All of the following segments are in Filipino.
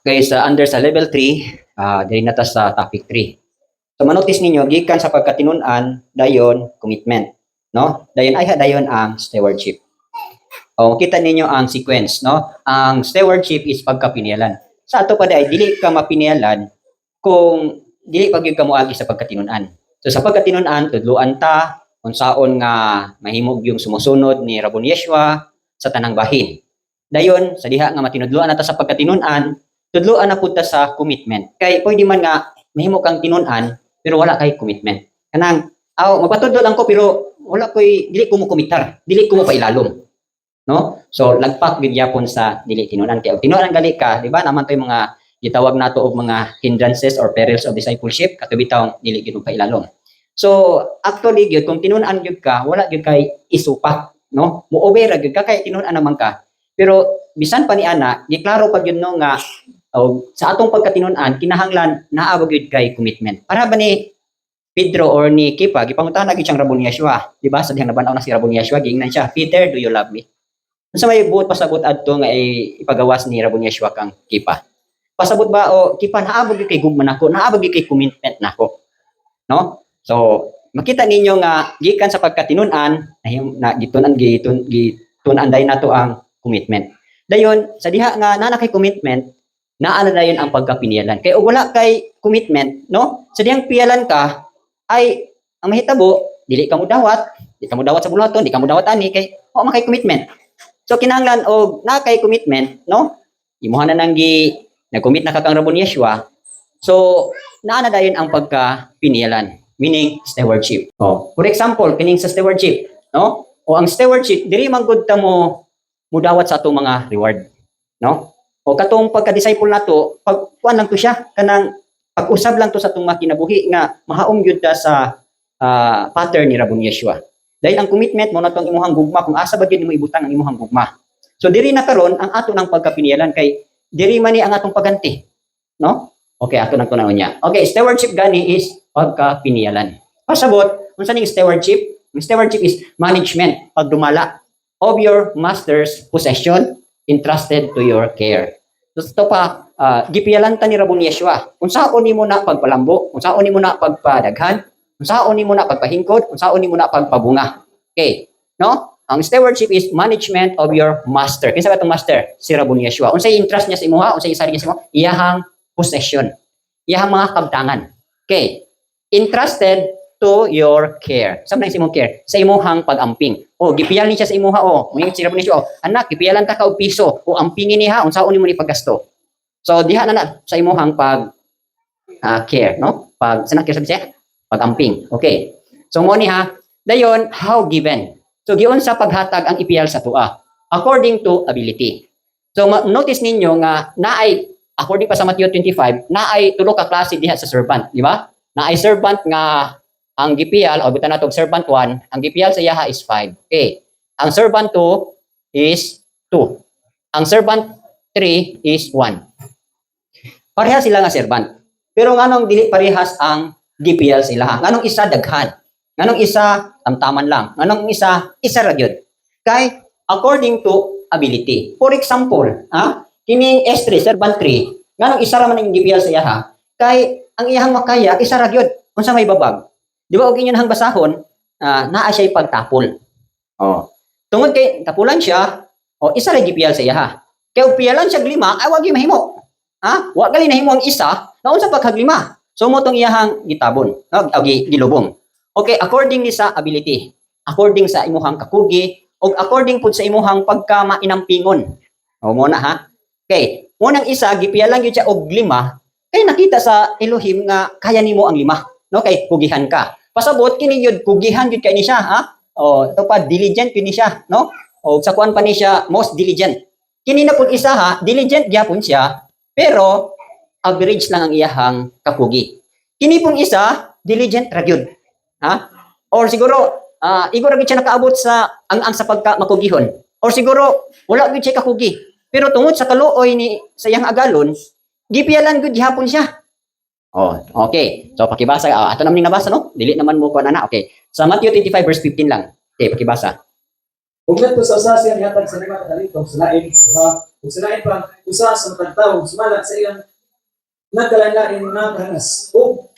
Kay sa under sa level 3, diri na ta sa topic 3. So manotice ninyo gikan sa pagkatinud-an dayon commitment, no? Dayon ang stewardship. O kita ninyo ang sequence, no? Ang stewardship is pagkapinialan. Sa ato pa day dili ka mapinialan kung dili pa gyud ka moagi sa pagkatinud-an. So sa pagkatinud-an tudloan ta unsaon nga mahimog yung sumusunod ni Rabon Yeshua sa tanang bahin. Dayon sa diha nga matinudloan nata sa pagkatinud-an, tudloan na pud ta sa commitment. Kay pwede man nga mahimo kang tinud-an pero wala kay commitment. Kanang magpatudlo lang ko pero wala koy dili ko mo komitar, dili ko mo pailalom. No? So lagpak gyud yapon sa dili tinud-an kay tinud-an gali ka, di ba? Naman toy mga gitawag nato og mga hindrances or perils of discipleship katubi taong dili gyud pailalom. So actually gyud kung tinud-an gyud ka, wala gyud kay isupak, no? Mo-over gyud ka kay tinud-an naman ka. Pero bisan pa ni ana, giklaro pa gyud no nga sa atong pagkatinud-an kinahanglan naa ba gyud kay commitment. Para ba ni Pedro or ni Kipa gipangutana gyud siyang Rabon Yeshua, di ba? Sa dihang nabanaw na si Rabon Yeshua, giingnan siya, "Peter, do you love me?" Unsa may buot pasabot adto nga ipagawas ni Rabon Yeshua kang Kipa? Pasabot ba o Kipa naa ba gyud kay gugma nako, naa ba gyud kay commitment nako? No? So makita ninyo nga gikan sa pagkatinud-an na gitunan day nato ang commitment. Dayon sa diha nga naa kay commitment, naa na dayon ang pagkapinialan. Kay wala kay commitment, no? Sa dihang piyalan ka ay ang mahitabo dili ka mo dawat, di ka mo dawat sa bulaton, di ka mo dawat ani kay wa makay commitment. So kinahanglan og naa kay commitment, no? Imuha na nang nag-commit na ka kang Rabon Yeshua. So naa na dayon ang pagkapinialan, meaning stewardship. For example, kining sa stewardship, no? O ang stewardship diri man gud ta mo mudawat sa atong mga reward, no? O katong pagka-disciple nato, pagkuan lang to siya kanang pag-usab lang to sa atong makinabuhi nga mahaom gyud ta sa pattern ni Rabon Yeshua. Dahil ang commitment mo na itong imuhang gugma kung asa ba gyud mo ibutang ang imuhang gugma. So diri na karon ang ato ng pagkapinialan kay diri man ni ang atong paganti, no? Okay, ato nang tunaw niya. Okay, stewardship gani is pagkapinialan. Pasabot, unsa ning stewardship? Ang stewardship is management, pagdumala of your master's possession entrusted to your care. So ito pa, gipialan ta ni Rabon Yeshua. Unsaon nimo na pagpalambo, unsaon nimo na pagpadaghan, unsaon nimo na pagpahingkod, unsaon nimo na pagpabunga. Okay, no? Ang stewardship is management of your master. Kinsa ba itong master? Si Rabon Yeshua. Unsay interest niya sa imuha, unsay isari niya sa imuha? Iyahang possession. Iyahang mga kabtangan. Okay. Entrusted to your care. Saan na imong care? Sa imuhang pag-amping. Gipiyalan siya sa imuha Ngayon si Rabon Yeshua, anak, gipiyalan ta ka og piso. Ampingin niya, unsaon nimo ni paggasto. So diha na sa imuhang pag care, no? Sa care sabi siya, pag-amping. Okay. So mo ni dayon how given. So giun sa paghatag ang ipiyal sa tua according to ability. So notice ninyo nga naay according pa sa Matthew 25, naay tulo ka klase diha sa servant, di ba? Naay servant nga ang gipiyal o butan natog servant 1, ang gipiyal sa yaha is 5. Okay. Ang servant 2 is 2. Ang servant 3 is 1. Parehas sila nga servant. Pero nganong dili parehas ang gipiyal sila? Nganong isa daghan? Nganong isa tamtaman lang? Nganong isa ra gyud? Kay according to ability. For example, kining S3 servant 3, nganong isa ra man ang gipiyal sa yaha? Kay ang iyahang makaya isa ra gyud. Unsa may babag? Di ba og inyo nang basahon, naa siya pagtapol. Tungod kay tapulan siya, isa ra gipiyal sa yaha. Kay og piyalan siya 5, ay wag mahimo. Wa gali nahimo ang isa, naunsa pagkaglima. So mo tong iyahang gitabon, gilubong. Okay, according ni sa ability, according sa imuhang kakugi, o according pud sa imuhang pagkamainampingon. Mo na Okay, munang isa gipiyalan gyud siya og 5, kay nakita sa Elohim nga kaya nimo ang 5, no? Kay kugihan ka. Pasabot kini gyud kugihan gyud kay ni siya, ito pa diligent kini siya, no? O sa kuan pa ni siya most diligent. Kini na pud isa diligent gyapon siya, pero average lang ang iyahang kakugi. Kini pong isa diligent ra gyud. Or siguro igor gyud siya nakaabot sa ang sa pagkamakugihon. Or siguro wala gyud siya kakugi. Pero tungod sa kaluoy ni sa iyang agalon, gipiyalan gyud gihapon siya. Okay. So pakibasa ato naman ning nabasa, no? Dili naman mo kuan ana. Okay. Sa Matthew 25 verse 15 lang. Okay, pakibasa. Kung ngadto sa usa siya nihatag sa lima ka talento sa lain, ha? Ug sa lain pa usa sa matag tawo sumala sa iyang nagkalain nga kahanas. O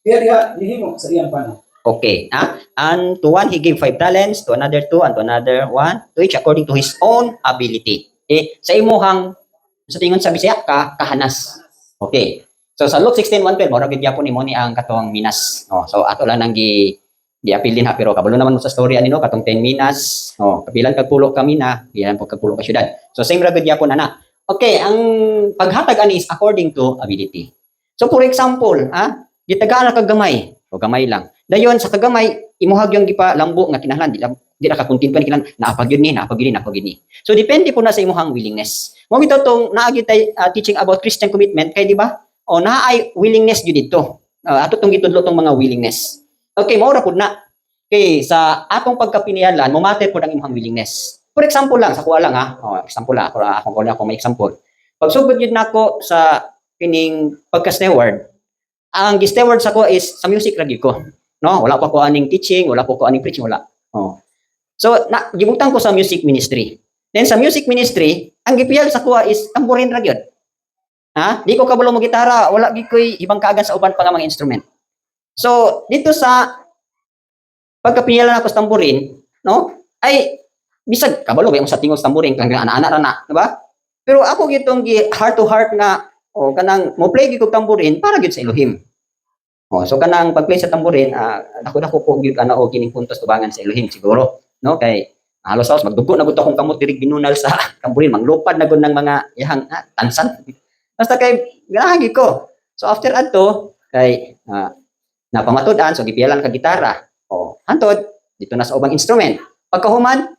diha nihimo sa iyang panahon. Okay. And to one, he gave 5 talents, to another 2, and to another 1, to each according to his own ability. Okay? Sa imuhang, sa tingon sa Bisaya, kahanas. Okay. So sa Luke 16:1-12, mura gid gyapon nimo ni ang katong minas. Oh, so ato lang nang gi-appeal din ha, pero kabalo naman mo sa story ani no, katong 10 minas. Oh, kapilan kag pulo kami na, bilan po kag pulo ka syudad. So same ra gid gyapon ana. Okay, ang paghatag ani is according to ability. So for example, gitagaan na kag gamay, o gamay lang. Dayon sa kagamay imuhag yung gipa lambo nga kinahanglan di na ka kontinto ni kinahanglan naapag yun ni naapag ni. So depende po na sa imuhang willingness. Mo bitaw tong naagi tay teaching about Christian commitment kay di ba? O naay willingness gyud dito. Ato tong gitudlo tong mga willingness. Okay, mao ra pud na. Kay sa atong pagkapinianlan mo matter pud ang imong willingness. For example lang sa kuha lang example lang ako may example. Pagsugod gyud nako sa kining pagka-steward, ang gi-steward sa ko is sa music radio ko. No, wala pa ko aning teaching, wala pa ko aning preaching, wala. Oh. So, gibutang ko sa music ministry. Then sa music ministry, ang gipiyal sa kuha is tamborin ra gyud. Di ko kabalo mo gitara, wala gyud koy ibang kaagan sa uban pa nga mga instrument. So, dito sa pagkapinialan ako sa tamborin, no? Ay bisag kabalo ba yung sa tingog sa tamborin kang ana-ana ra na, di ba? Pero ako gitong heart to heart nga kanang mo play gyud kog tamborin para gyud sa Elohim. So kanang pag-play sa tamborin, dako po gyud ana og kining puntos tubangan sa Elohim siguro, no? Kay halos magdugo na gud akong kamot diri binunal sa tamborin, manglupad na gud ng mga ihang tansan. Basta kay ganahan ko. So after adto kay napamatud-an so gipialan ka gitara. Hantod dito na sa ubang instrument. Pagkahuman,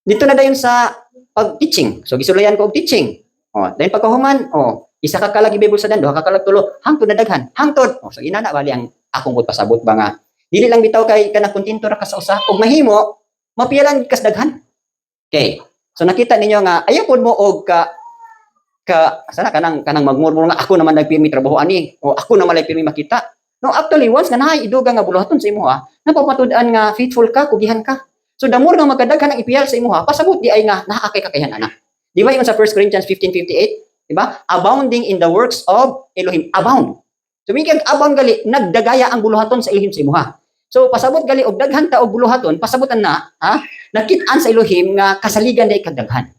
dito na dayon sa pag-teaching. So gisulayan ko og teaching. Dayon pagkahuman, isa ka kalag i-Bible sa dan, duha ka kalag tulo, hangtod na daghan, hangtod. So inana bali ang akong pasabot ba nga. Dili lang bitaw kay kanang kontento ra ka sa usa, ug mahimo mapialan kas daghan. Okay. So nakita ninyo nga ayaw pod mo og sana kanang magmurmur nga ako naman nagpirmi trabaho ani o ako naman nagpirmi makita. No, actually once nga naay iduga nga buluhaton sa imuha, napamatud-an nga faithful ka, kugihan ka. So the more nga magkadaghan ang ipiyal sa imuha, pasabot di ay nga naa kay kakayan ana. Di ba yung sa 1 Corinthians 15:58? Diba? Abounding in the works of Elohim. Abound. So, mikag abound gali, nagdagaya ang buluhaton sa Elohim sa imuha. So, pasabot gali, og daghan ta og buluhaton, pasabotan na, nakit-an sa Elohim nga kasaligan day kagdaghan.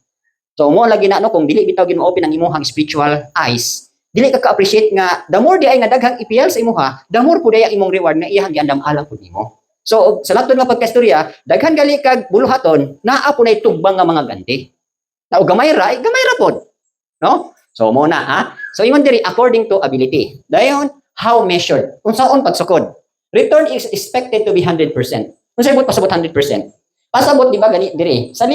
So, mo lagi na, kung dili bitaw gin-open ang imuhang spiritual eyes, dili ka ka-appreciate nga, the more di ay nga daghang ipiyal sa imuha, the more po day ang imong reward na iyang giandam alang po nimo. So, sa lahat nga pagkastorya, daghan gali kag buluhaton, naa po na tugbang nga mga ganti. Na gamay ra pod. No? So mo na So ingon diri according to ability. Dayon how measured? Unsaon pagsukod? Return is expected to be 100%. Unsay bot pasabot 100%? Pasabot di ba gani diri sa 5,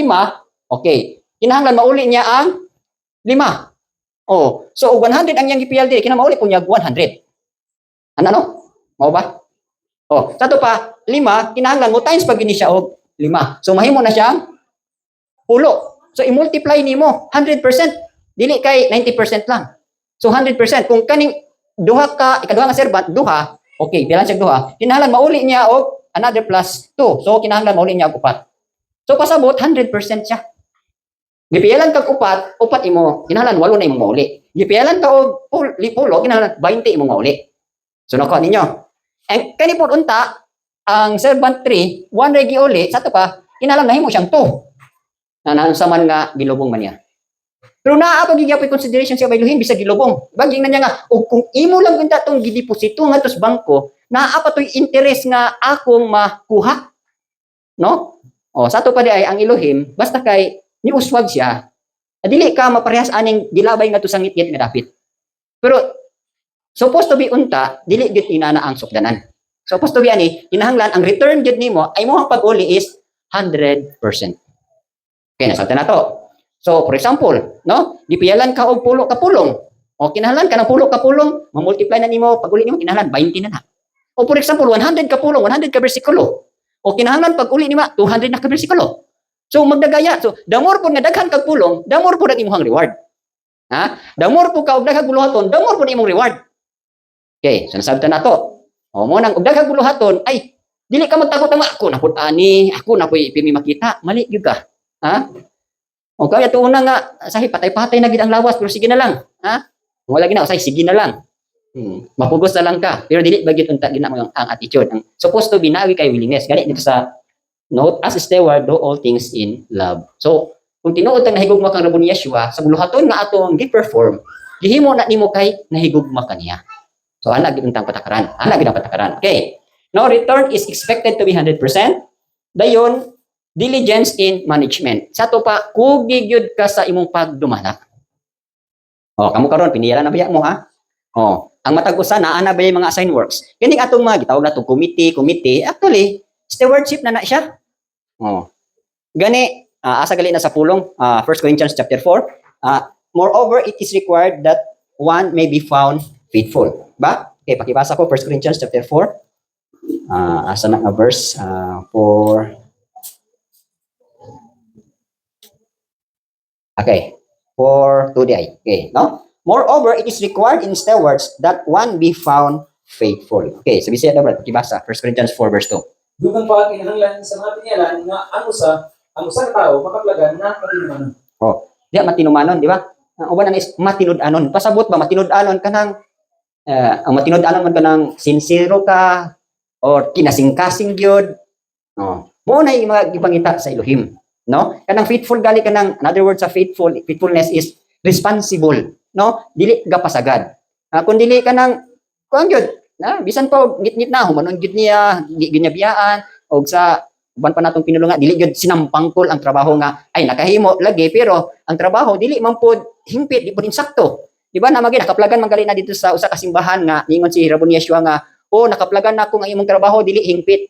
okay. Kinahanglan mauli niya ang 5. So 100 ang iyang gipiyal diri, kinahanglan mauli kunya 100. Ano? Mao ba? Sa to pa 5, kinahanglan mo times pag gini siya og 5. So mahimo na siyang 10. So i-multiply nimo 100%. Dili kay 90% lang. So 100%. Kung kaning ikaduha nga servant, duha, okay, bilang siya duha, kinahanglan mauli niya og another plus 2. So kinahanglan mauli niya og 4. So pasabot 100% siya. Gipialan kag 4 imo, kinahanglan 8 na imong mauli. Gipialan ka og 10, kinahanglan 20 imong mauli. So nakuha ninyo. And kani pod unta ang servant 3, 1 ra giuli, sa to pa, kinahanglan nahimo siyang 2. Nanansa man nga gilubong man niya. Pero naapag gyapon consideration siya by Elohim bisag gilubong. Baging na niya nga ug kung imo lang unta tong gideposito ngadto sa bangko, naapa toy interest nga akong makuha. No? Sa to pa di ay ang Elohim basta kay niuswag siya. Dili ka maparehas aning gilabay ngadto sa ngitgit nga dapit. Pero supposed to be unta dili gyud inana ang sukdanan. Supposed to be ani kinahanglan ang return gyud nimo ay imong pag-uli is 100%. Okay, nasabtan na to. So, for example, no? Gipialan ka og pulo ka pulong. Kinahanglan ka ng pulo ka pulong, ma-multiply na nimo pag-uli nimo kinahanglan 20 na. For example, 100 ka pulong, 100 ka bersikulo. Kinahanglan pag-uli nimo 200 na ka bersikulo. So magdagaya. So, the more pud nga daghan kag pulong, the more pud ang imong reward. The more pud ka og daghang buluhaton, the more pud imong reward. Okay, so nasabtan na to. Mo nang og daghang buluhaton ay Dili ka magtakot nga ako na pud ani, ako na po'y pimi makita. Mali gyud ka. Ha? O kaya tuuna nga sahi patay-patay na gid ang lawas pero sige na lang. Ha? Wala gina usay sige na lang. Mapugos na lang ka. Pero dili ba gyud unta gina mo ang attitude. Ang supposed to be nawi kay willingness. Gani dito sa note, as a steward, do all things in love. So, kung tinuod ang nahigugma kang Rabon Yeshua, sa buluhaton nga atong gi-perform, gihimo na nimo kay nahigugma kaniya. So, ana gid untang patakaran. Ana gid ang patakaran. Okay. Now, return is expected to be 100%. Dayon, diligence in management. Sa to pa, kugi gyud ka sa imong pagdumala. Oh, kamo karon piniyaran na biya mo ha? Oh, ang matag usa naa na ba yung mga assigned works? Kini atong mga gitawag na to committee, actually stewardship na siya. Oh. Gani asa gali na sa pulong 1 Corinthians chapter 4. Moreover, it is required that one may be found faithful. Ba? Okay, pakibasa ko 1 Corinthians chapter 4. Asa na nga verse 4. Okay. 4 to the eye. Okay, no? Moreover, it is required in stewards that one be found faithful. Okay, sabi siya dapat pakibasa 1 Corinthians 4 verse 2. Dugang pa kinahanglan sa mga pinyalan nga ang usa ka tawo makaplagan na matinumanon. Oh, di matinumanon, di ba? Ang uban is matinud-anon. Pasabot ba matinud-anon kanang ang matinud-anon man kanang sincero ka or kinasing-kasing gyud. Oh, mo na yung mga gipangita sa Elohim, no? Kanang faithful gali kanang another word sa faithfulness is responsible, no? Dili gapasagad. Kung dili kanang kuan gyud, bisan pa ngit-ngit na humanon gyud niya, di gyud niya biyaan og sa uban pa natong pinulungan dili gyud sinampangkol ang trabaho nga ay nakahimo lagi pero ang trabaho dili man pud hingpit, di pud insakto. Di ba na magi nakaplagan man gali na dito sa usa ka simbahan nga ningon si Rabon Yeshua nga nakaplagan na ako nga imong trabaho dili hingpit.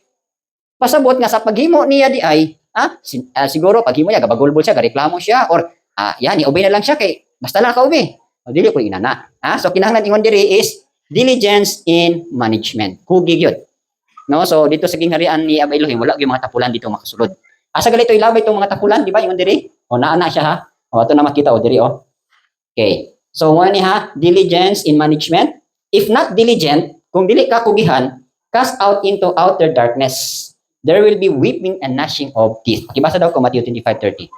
Pasabot nga sa paghimo niya di ay siguro paghimo niya gabagulbol siya, gareklamo siya or yan iubay na lang siya kay basta lang ka ubi. Dili ko inana. So kinahanglan ingon diri is diligence in management. Kugi gyud. No, so dito sa gingharian ni Abba Elohim wala gyud mga tapulan dito makasulod. Asa galito ilabay itong mga tapulan, di ba? Ingon diri. Naa na siya ha. Ato na makita diri Okay. So mo ni ha, diligence in management. If not diligent, kung dili ka kugihan, cast out into outer darkness. There will be weeping and gnashing of teeth. Pakibasa daw ko Matthew 25:30.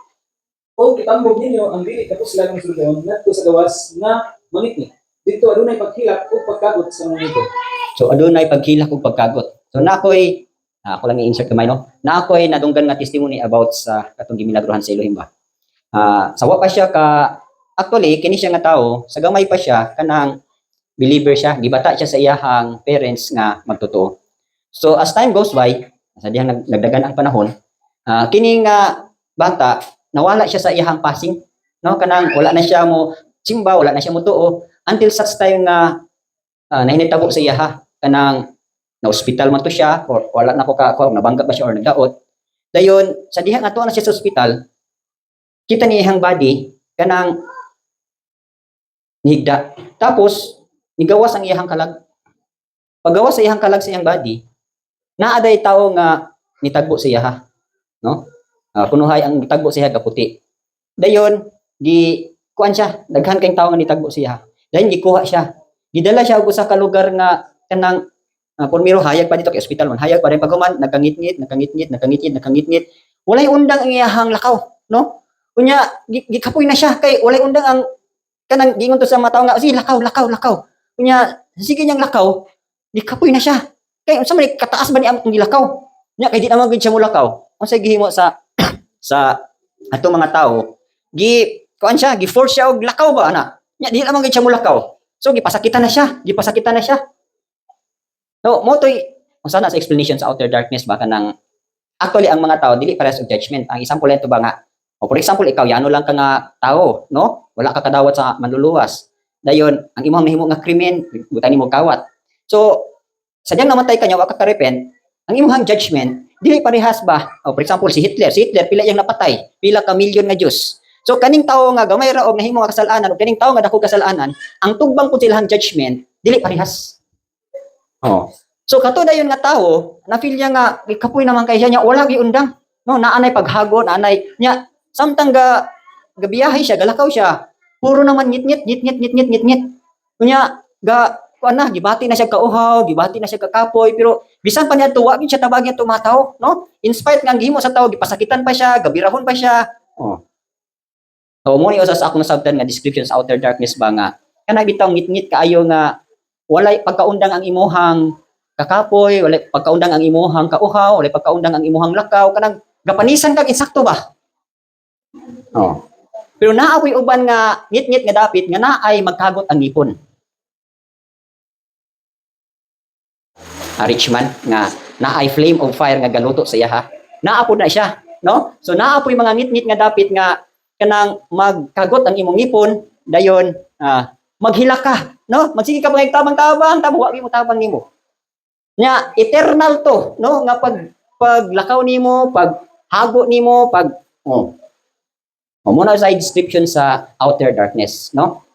O kitambog ninyo ang dili tapos lang suludayon ngadto sa gawas nga manitni. Dito adunay paghilak o pagkagot sa mga ito. So adunay paghilak ug pagkagot. So nakoy ako lang i-insert kamay no. Nakoy nadunggan nga testimony about sa katong gimilagrohan sa Elohim ba. Sawa pa siya ka actually kini siya nga tawo, sa gamay pa siya kanang believer siya, gibata siya sa iyahang parents nga magtotoo. So as time goes by, sa dihang nagdagan ang panahon, kini nga bata nawala siya sa iyahang passing, no? Kanang wala na siya mo simba, wala na siya mo tuo until such time nga nahinitabo sa iyaha kanang na hospital man to siya or wala na ko nabangga ba siya or nagdaot. Dayon sa dihang ato na siya sa hospital, kita ni iyang body kanang nihigda. Tapos nigawas ang iyang kalag. Paggawas sa iyang kalag sa iyang body, naaday tao nga nitagbo sa iyaha, no? Kunuhay ang nitagbo sa iyaha kaputi. Dayon di kuan siya, daghan kayong tao nga nitagbo sa iyaha. Dayon gikuha siya. Gidala siya og usa ka lugar nga kanang pormiro hayag pa dito kay ospital man. Hayag pa rin paghuman nagkangit-ngit. Walay undang ang iyahang lakaw, no? Unya gikapoy na siya kay walay undang ang kanang gingon to sa mga tao nga, sige lakaw. Unya sige niyang lakaw, gikapoy na siya. Kay unsa man kataas ba ni among gilakaw? Nya kay di naman gid siya mo lakaw. Unsa gihimo sa ato mga tao, kuan siya, gi-force siya og lakaw ba ana? Nya di naman gid siya mo lakaw. So gipasakitan na siya. So mo toy unsa na sa explanation sa outer darkness ba kanang actually ang mga tao dili parehas og judgment. Ang example nito ba nga, for example ikaw yano lang ka nga tao, no? Wala ka kadawat sa manluluwas. Dayon ang imong nahimo nga krimen, butan nimo kawat. So sadyang namatay ka nya wa ka repent, ang imong judgment dili parehas ba? For example si Hitler pila yang napatay, pila ka milyon nga Diyos. So kaning tawo nga gamay ra og nahimo nga kasalanan ug kaning tawo nga dako kasalanan, ang tugbang pud silahang judgment dili parehas. So kato dayon nga tawo, na feel niya nga ikapoy naman kay siya nya wala gi undang. No, naanay paghagon, naanay nya samtang gabiyahe siya, galakaw siya. Puro naman ngit-ngit. Unya kuan na gibati na siya kauhaw, gibati na siya kakapoy, pero bisan pa niya tuwa gid siya tabagyan tumataw, no? In spite nga ang gihimo sa tawo, gipasakitan pa siya, gabirahon pa siya. Oh. So mo ni usa sa akong nasabtan nga description sa outer darkness ba nga kana bitaw ngit-ngit kaayo nga walay pagkaundang ang imuhang kakapoy, walay pagkaundang ang imuhang kauhaw, walay pagkaundang ang imuhang lakaw, kanang gapanisan kag insakto ba? Oh. Pero naapoy uban nga ngit-ngit nga dapit nga naay magkagot ang ngipon. Richman nga naay flame of fire nga galuto sa iya ha. Naapod na siya, no? So naapoy mga ngit-ngit nga dapit nga kanang magkagot ang imong ngipon, dayon maghila ka, no? Magsige ka mga tabang-tabang, wa mo tabang nimo. Nya eternal to, no? Nga paglakaw nimo, paghago nimo, mo na sa description sa outer darkness, no?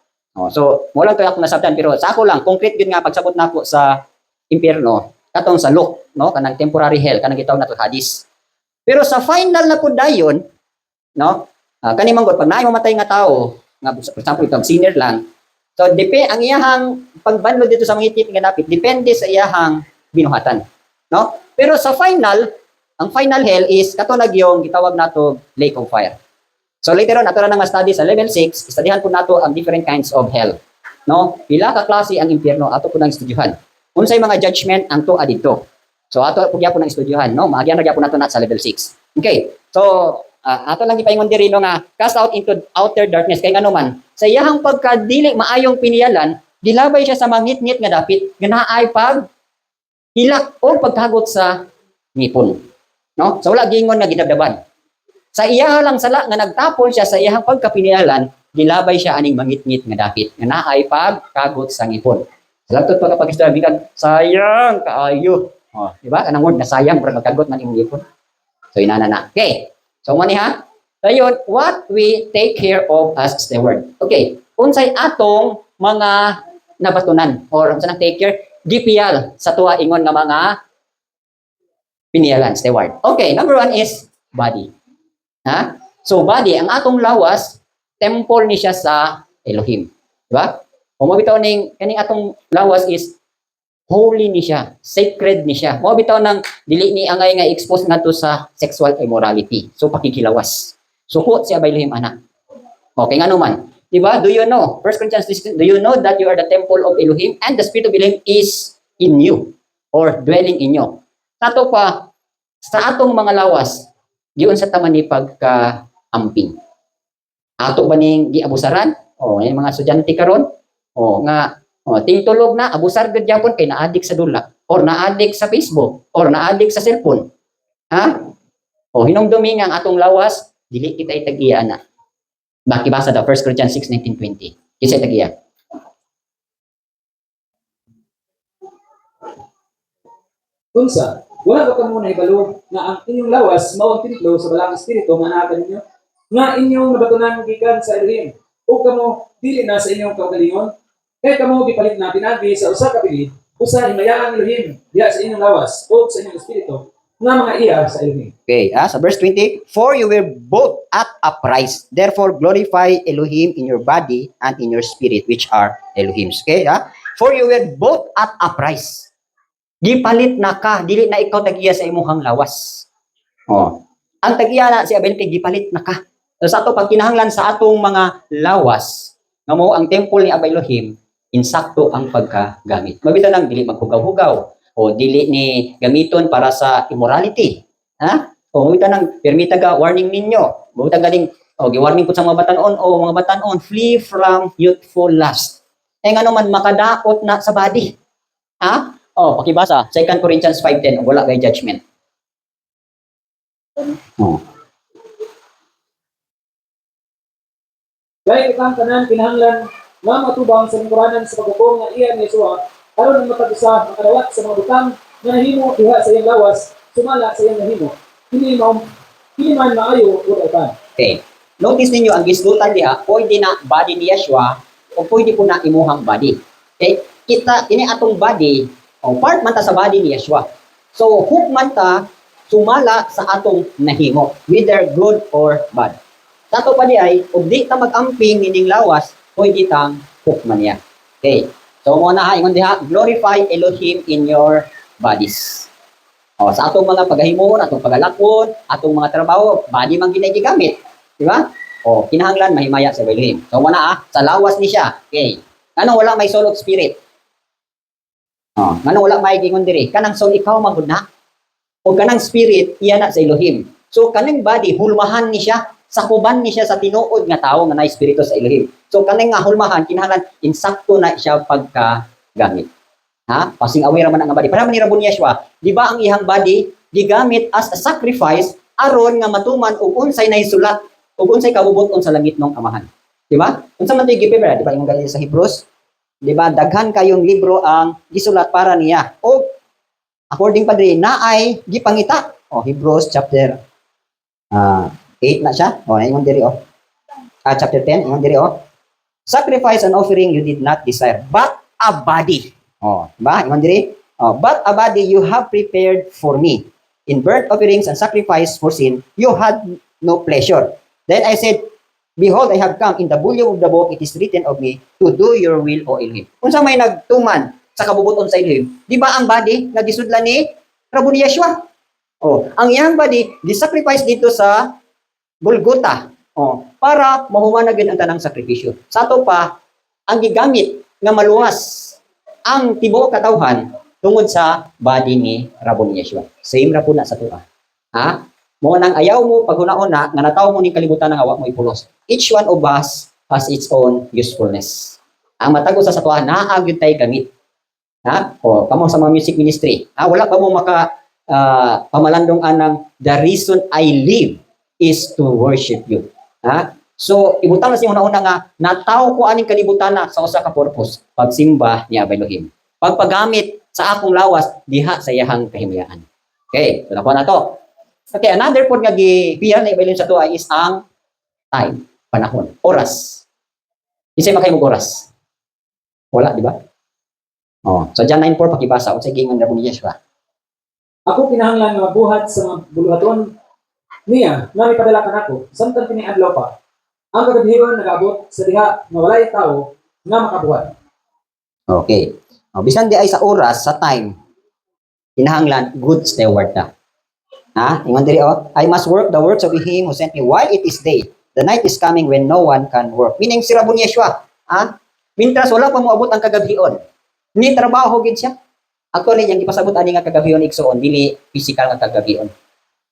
So mo lang to ako nasabtan pero sa ako lang concrete gyud nga pagsabot nako sa impyerno katong sa Luke, no? Kanang temporary hell kanang gitawag nato Hades. Pero sa final na pud dayon, no? Kani manggod pag naay mamatay nga tao, nga for example itong sinner lang. So ang iyahang pagbanlod dito sa mga ngit nga dapit depende sa iyahang binuhatan, no? Pero sa final, ang final hell is katulad yung gitawag nato lake of fire. So later on ato na nga study sa level 6, studyhan po nato ang different kinds of hell, no? Pila ka klase ang impyerno ato po nang estudyuhan. Unsay mga judgment ang tuwa didto. So ato po gyapon nang estudyuhan, no? Maagyan ra gyapon nato na sa level 6. Okay. So ato lang gipaingon diri no nga cast out into outer darkness kay ngano man sa iyahang pagkadili maayong piniyalan gilabay siya sa mangit-ngit nga dapit nga naay pag hilak o pagkagot sa ngipon, no? So wala gingon nga gidabdaban. Sa iya lang sala nga nagtapon siya sa iyahang pagkapiniyalan gilabay siya aning mangit-ngit nga dapit nga naay pagkagot sa ngipon. Salamat pa kapag istorya sayang kaayo. Di ba? Kanang word na sayang pero magkagot man imong ngipon. So inana na. Okay. So mo ni ha. Dayon what we take care of as the word. Okay. Unsay atong mga nabatunan or unsa nang take care GPL sa tuwa ingon nga mga pinialan the word. Okay, number 1 is body. Ha? So body ang atong lawas temple ni siya sa Elohim. Di ba? Kung mabitaw ning kaning atong lawas is holy ni siya, sacred ni siya. Mabitaw nang dili ni angay nga expose nato sa sexual immorality. So pakikilawas. Suko siya by Elohim anak. Okay ngano man. Di ba? Do you know? 1 Corinthians 16, do you know that you are the temple of Elohim and the spirit of Elohim is in you or dwelling in you? Tato pa sa atong mga lawas, giun sa taman ni pagka-amping. Ato ba ning giabusaran? Yung mga estudyante karon, tingtulog na, abusar gud gyapon kay naadik sa dula or naadik sa Facebook or naadik sa cellphone. Ha? Hinumdumi nga ang atong lawas, dili kita itag-iya na. Bakibasa daw 1 Corinthians 6:19-20. Kisa itag-iya. Unsa, wala ba kamo nahibalo nga ang inyong lawas mao ang templo sa balang espiritu nga naa kaninyo nga inyong nabatunan gikan sa Elohim o kamo dili na sa inyong kaugalingon kay kamo gipalit na pinagi sa usa ka pilit usa himayaan Elohim diha sa inyong lawas o sa inyong espiritu nga mga iya sa Elohim. Okay, sa verse 20, for you were bought at a price, therefore glorify Elohim in your body and in your spirit, which are Elohim's. Okay, for you were bought at a price. Gipalit na ka, dili na ikaw tagiya sa imuhang lawas. Ang tagiya na si Abel kay gipalit na ka. So, sa ato pagkinahanglan sa atong mga lawas, nga mo ang temple ni Abba Elohim, insakto ang pagkagamit. Mabita nang dili maghugaw-hugaw o dili ni gamiton para sa immorality. Ha? O mabita nang permita ka warning ninyo. Mabita galing gi-warning pud sa mga batan-on mga batan-on flee from youthful lust. Nga naman makadaot na sa body. Ha? Pakibasa 2 Corinthians 5:10 wala kay judgment. Gayud ang tanan kinahanglan nga matubang sa lingkuranan sa pagkakong nga iya ni Yeshua aron matag-usa ang kadawat sa mga butang nga nahimo diha sa iyang lawas sumala sa iyang nahimo hindi man maayo o dapat. Okay. Notice ninyo ang gisgutan diha pwede na body ni Yeshua o pwede po na imuhang body. Okay? Kita ini atong body part man ta sa body ni Yeshua. So hook man ta sumala sa atong nahimo whether good or bad. Tato pa di ay, ug di ta mag-amping nining lawas, pwede tang hook man niya. Okay. So mo na ha, ingon diha, glorify Elohim in your bodies. O, sa atong mga paghahimon, atong pagalakon, atong mga trabaho, body man ginay gigamit. Di ba? O, kinahanglan mahimaya sa Elohim. So mo na ha, sa lawas ni siya. Okay. Kanang wala may soul of spirit. O, kanang wala may gingon diri, kanang soul ikaw magud na. O kanang spirit iya na sa Elohim. So kanang body hulmahan ni siya, sakuban ni siya sa tinuod nga tawo nga naay espiritu sa Elohim. So kanang nga hulmahan kinahanglan insakto na siya pagkagamit. Ha? Passing away raman ang body. Para man ni Rabon Yeshua, di ba ang ihang body gigamit as a sacrifice aron nga matuman og unsay nahisulat ug unsay kabubuton sa langit ng Amahan. Di ba? Unsa man tay gipeper, di ba yung gali sa Hebrews? Di ba daghan kayong libro ang gisulat para niya. O according pa diri naay gipangita. O Hebrews chapter 8 na siya. O ingon diri o. Chapter 10 ingon diri o. Sacrifice and offering you did not desire, but a body. O, ba? Ingon diri. O, but a body you have prepared for me. In burnt offerings and sacrifice for sin, you had no pleasure. Then I said, behold, I have come. In the volume of the book, it is written of me to do your will, O Elohim. Unsa may nagtuman sa kabubuton sa Elohim? Di ba ang body nga gisudlan ni Rabon Yeshua? Oh, ang iyang body gisacrifice dito sa Golgotha. Oh, para mahuman na gid ang tanang sakripisyo. Sa ato pa ang gigamit nga maluwas ang tibuok katawhan tungod sa body ni Rabon Yeshua. Same ra po na sa tuwa. Ha? Mo nang ayaw mo paghuna-una nga nataw mo ning kalibutan nga wa mo ipulos. Each one of us has its own usefulness. Ang matagos sa tuwa naa gyud tay gamit. Ha? O kamo sa mga music ministry. Wala pa mo maka pamalandong anang the reason I live is to worship you. Ha? So ibutang na siya una-una nga nataw ko aning kalibutan na sa usa ka purpose, pagsimba ni Elohim. Pagpagamit sa akong lawas diha sa iyahang kahimlayaan. Okay, so na to. Okay, another point nga gipihan na Elohim sa tuwa is ang time, panahon, oras. Isay makahimong oras. Wala, di ba? Oh, so John 9:4 pakibasa unsay gingon ni Rabon Yeshua. Ako kinahanglan nga mabuhat sa mga buluhaton niya nga ipadala kanako samtang kini adlaw pa. Ang kagabhiron nagaabot sa diha nga walay tao nga makabuhat. Okay. Bisan di ay sa oras, sa time, kinahanglan good steward ta. Ha? Ingon diri I must work the works of him who sent me while it is day. The night is coming when no one can work. Meaning si Rabon Yeshua, ha? Mintras wala pa moabot ang kagabhion. Ni trabaho gid siya. Actually, yung ipasabot ani nga kagabhion igsoon, dili physical nga kagabhion.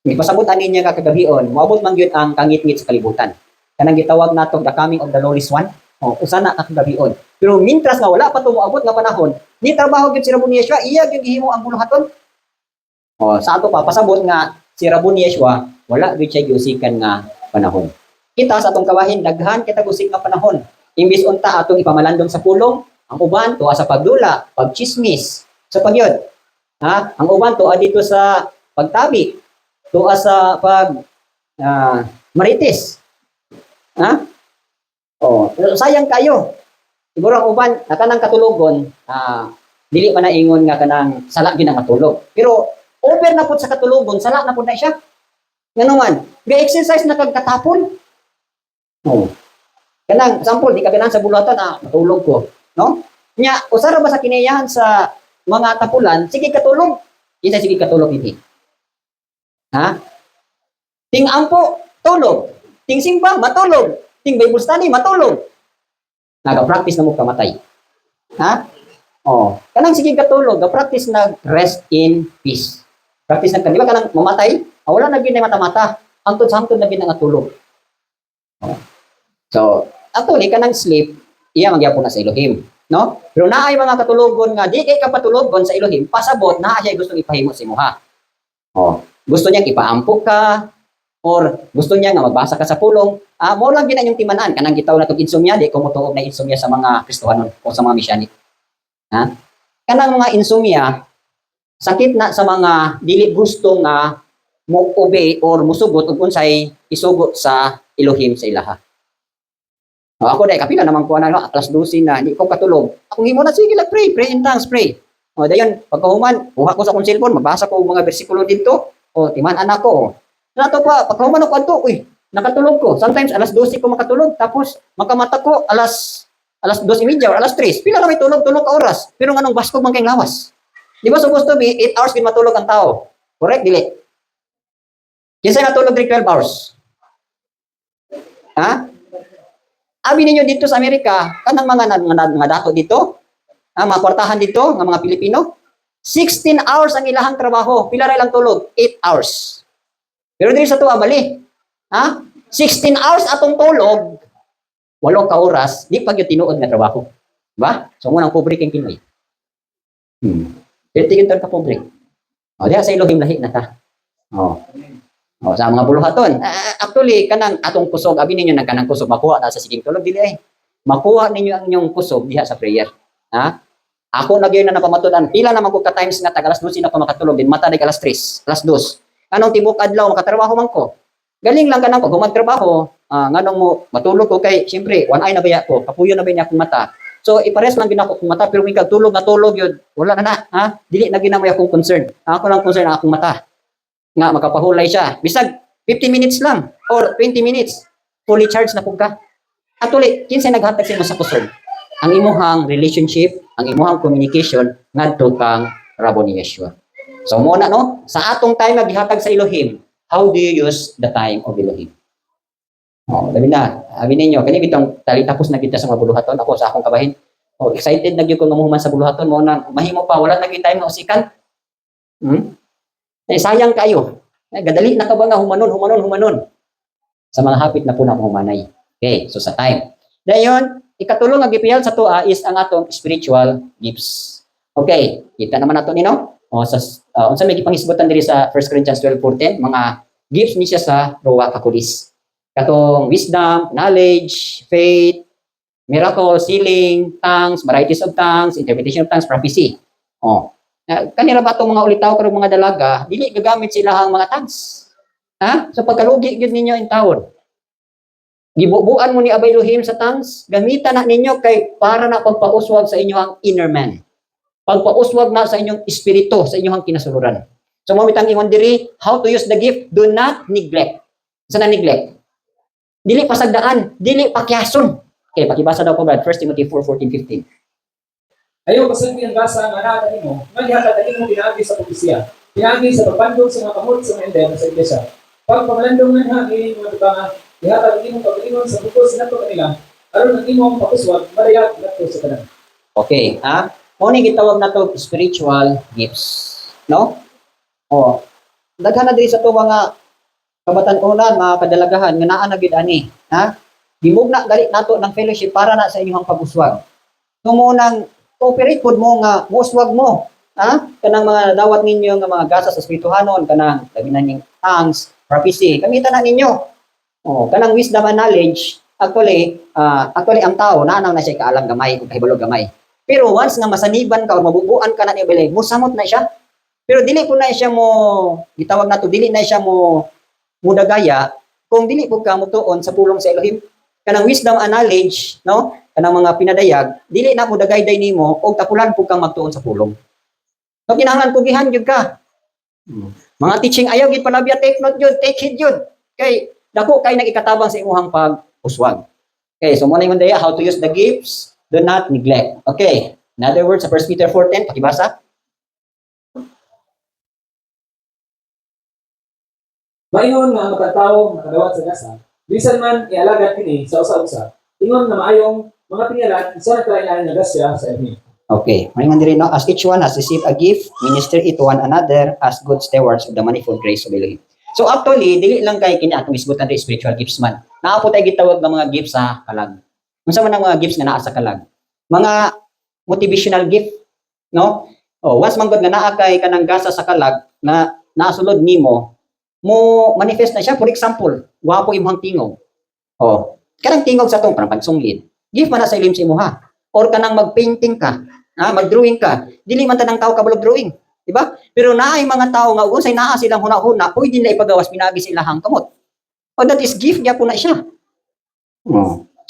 Ipasabot ani niya nga kagabhion, moabot man gyud ang kangit-ngit sa kalibutan. Kanang gitawag nato the coming of the lowest one. Usa na kagabhion. Pero mintras nga wala pa to moabot nga panahon, ni trabaho gyud si Rabon Yeshua, iya gyud gihimo ang buluhaton. Sa ato pa pasabot nga si Rabon Yeshua, wala gyud siya giusikan nga panahon. Kita sa atong kawahin daghan kita gusik nga panahon. Imbis unta atong ipamalandong sa pulong, ang uban tuwa sa pagdula, pagchismis, sa pagyod. Ha? Ang uban tuwa dito sa pagtabi, tuwa sa marites. Ha? Sayang kayo. Siguro ang uban kanang katulogon, dili man na ingon nga kanang sala gyud ang matulog. Pero over na pud sa katulogon, sala na pud na siya. Nganuman, ga-exercise na kag katapon. Kanang sample di ka bilang sa buluhaton matulog ko, no? Nya usara ba sa kinayahan sa mga tapulan, sige katulog. Isa sige katulog hindi. Ha? Ting ampo, tulog. Ting simba, matulog. Ting Bible study, matulog. Naga-practice na mo kamatay. Ha? Kanang sige katulog, ga-practice na rest in peace. Practice na di ba kanang mamatay? Wala na gyud na mata-mata. Hangtod-hangtod na gyud nga tulog. So, actually kanang sleep, iya magyapon na sa Elohim. No? Pero naay mga katulogon nga di kay kapatulogon sa Elohim, pasabot naa siya gustong ipahimo sa imuha. Gusto niya ipaampok ka or gusto niya nga magbasa ka sa pulong. Mo lang ginanyong timanan kanang gitaw na tong insomnia, di ko motuog na insomnia sa mga Kristohanon o sa mga Mesianic. Ha? Kanang mga insomnia sakit na sa mga dili gusto nga mo obey or musugot ug unsay isugot sa Elohim sa ilaha. Ako dai kapila naman ko na alas 12 na di ko katulog. Akong himo na sige pray in tongues, pray. Dayon pagkahuman, kuha ko sa akong cellphone, magbasa ko mga bersikulo dito. Timan-an ako. Nato pa pagkahuman ako adto, nakatulog ko. Sometimes alas 12 ko makatulog tapos makamata ko alas Alas 2:30 or alas 3. Pila na may tulog ka oras. Pero nganong baskog man kayong lawas. Di ba supposed to be 8 hours din matulog ang tao? Correct, dili? Kinsa natulog diri 12 hours? Ha? Abi ninyo dito sa Amerika, kanang mga dato dito, mga kwartahan dito, ng mga Pilipino, 16 hours ang ilahang trabaho. Pila ra ilang tulog? 8 hours. Pero diri sa tuwa, mali. Ha? 16 hours atong tulog, 8 ka oras, di pag yung tinuod nga trabaho. Diba? So, munang pobre kang Pinoy. Tingin ka pobre. O, diya sa Elohim lahi na ta. O, sa mga buluhaton. Actually, kanang atong kusog, abi ninyo ng kanang kusog, makuha na sa siging tulog, dili ay. Makuha ninyo ang inyong kusog diha sa prayer. Ha? Ako na na napamatudan. Pila naman ko ka-times nga tag alas 12 na pa makatulog din. Mata dag alas 3, alas 2. Anong tibok adlaw makatrabaho man ko? Galing lang ka na ko, kung magtrabaho, nganong mo, matulog ko kay, siyempre, one eye na ba ko, kapuyo na ba niya akong mata. So, ipares lang ginako akong mata, pero may tulog na tulog yun, wala na, ha? Dili na ginamay akong concern. Ako lang concern ang akong mata. Nga, makapahulay siya. Bisag, 50 minutes lang, or 20 minutes, fully charged na po ka. At ulit, kinsa naghatag sa imo sa kusog? Ang imuhang relationship, ang imuhang communication, ngadto kang rabo ni Yeshua. So, muna, no? Sa atong time na gihatag sa Elohim, how do you use the time of Elohim? Sabi na, sabi ninyo, kani bitong tapos na kita sa mga buluhaton, ako sa akong kabahin. Excited na gyud ko nga muhuman sa buluhaton mo na mahimo pa wala na gyud time nga usikan. Sayang kayo. Gadali na ka ba nga humanon. Sa mga hapit na po na humanay. Okay, so sa time. Dayon, ikatulong nga gipiyal sa tuwa is ang atong spiritual gifts. Okay, kita naman nato nino. Unsa may gipangisgutan diri sa 1 Corinthians 12:14, mga gifts ni siya sa Roa Kakulis. Katong wisdom, knowledge, faith, miracles, healing, tongues, varieties of tongues, interpretation of tongues, prophecy. Kanira ba itong mga ulitaw karong mga dalaga, dili gagamit sila ang mga tongues. Ha? So pagkalugi gyud ninyo in taon. Gibubuan mo ni Abay Elohim sa tongues, gamitan na ninyo kay para na pagpauswag sa inyo ang inner man. Pagpauswag na sa inyong espiritu, sa inyong kinasuluran. So, mamitang ingon diri, how to use the gift, do not neglect. Sa na-neglect? Dili pasagdaan, dili pakyason. Okay, pakibasa daw ko, Brad, 1 Timothy 4:14-15. Ayaw pasagdi ang basa nga nakatanin mo, maghihatatanin mo pinagi sa pagkisiya, pinagi sa pagpandong sa mga kamot sa mga ender sa iglesia. Pag pamalandong ng hangin, mga tubanga, ihatatanin mo pag-ingon sa bukos na ito kanila, aron ang imong pakuswag, marayag na ito sa kanan. Okay, ha? Muna gitawag na to spiritual gifts. No? Daghan na diri sa to mga kabatan-onan, mga kadalagahan, nga naa na gid ani. Ha? Gimugna gali nato ng fellowship para na sa inyong pag-uswag. Tumunang cooperate pod mo nga muswag mo. Ha? Kanang mga dawat ninyo nga mga gasa sa espirituhanon, kanang labinan ning tongues, prophecy, gamitan na ninyo. Kanang wisdom and knowledge, actually ang tao nanaw na siya kaalam gamay ug kahibalo gamay. Pero once nga masaniban ka o mabubuan ka na niya bilay, musamot na siya. Pero dili ko na siya mo, gitawag na to, dili na siya mo mudagaya, kung dili po ka mutuon sa pulong sa Elohim. Kanang wisdom and knowledge, no? Kanang mga pinadayag, dili na mudagay-day nimo o tapulan po kang magtuon sa pulong. So, kinahanglan pugihan yun ka. Mga teaching ayaw, gid palabya, take note yun, take heed yun. Kay, dako kay nag-ikatabang sa imuhang pag-uswag. Okay, so muna yung daya, how to use the gifts, do not neglect. Okay. In other words, sa 1 Peter 4:10, pakibasa. Maingon nga makatawo makadawat sa gasa, bisan man ialagad kini sa usa-usa. Ingon na maayong mga pinyalan isa na kalain nga gasya sa Elohim. Okay. Maingon diri no, as each one has received a gift, minister it to one another as good stewards of the manifold grace of Elohim. So actually, dili lang kay kini atong isgutan diri spiritual gifts man. Naapot ay gitawag nga mga gifts sa kalag. Unsa man ang mga gifts nga naa sa kalag? Mga motivational gift, no? Once man gud nga naa kay kanang gasa sa kalag na nasulod nimo, mo manifest na siya. For example, wapo imong tingog. Kanang tingog sa tong parang pagsunglit. Gift man na sa ilim sa imuha. Or kanang magpainting ka, magdrawing ka. Dili man tanang tao kabalo drawing, di ba? Pero naay mga tao nga unsay naa silang huna-huna, pwede na ipagawas pinagi sila hang kamot. That is gift gyapon na siya.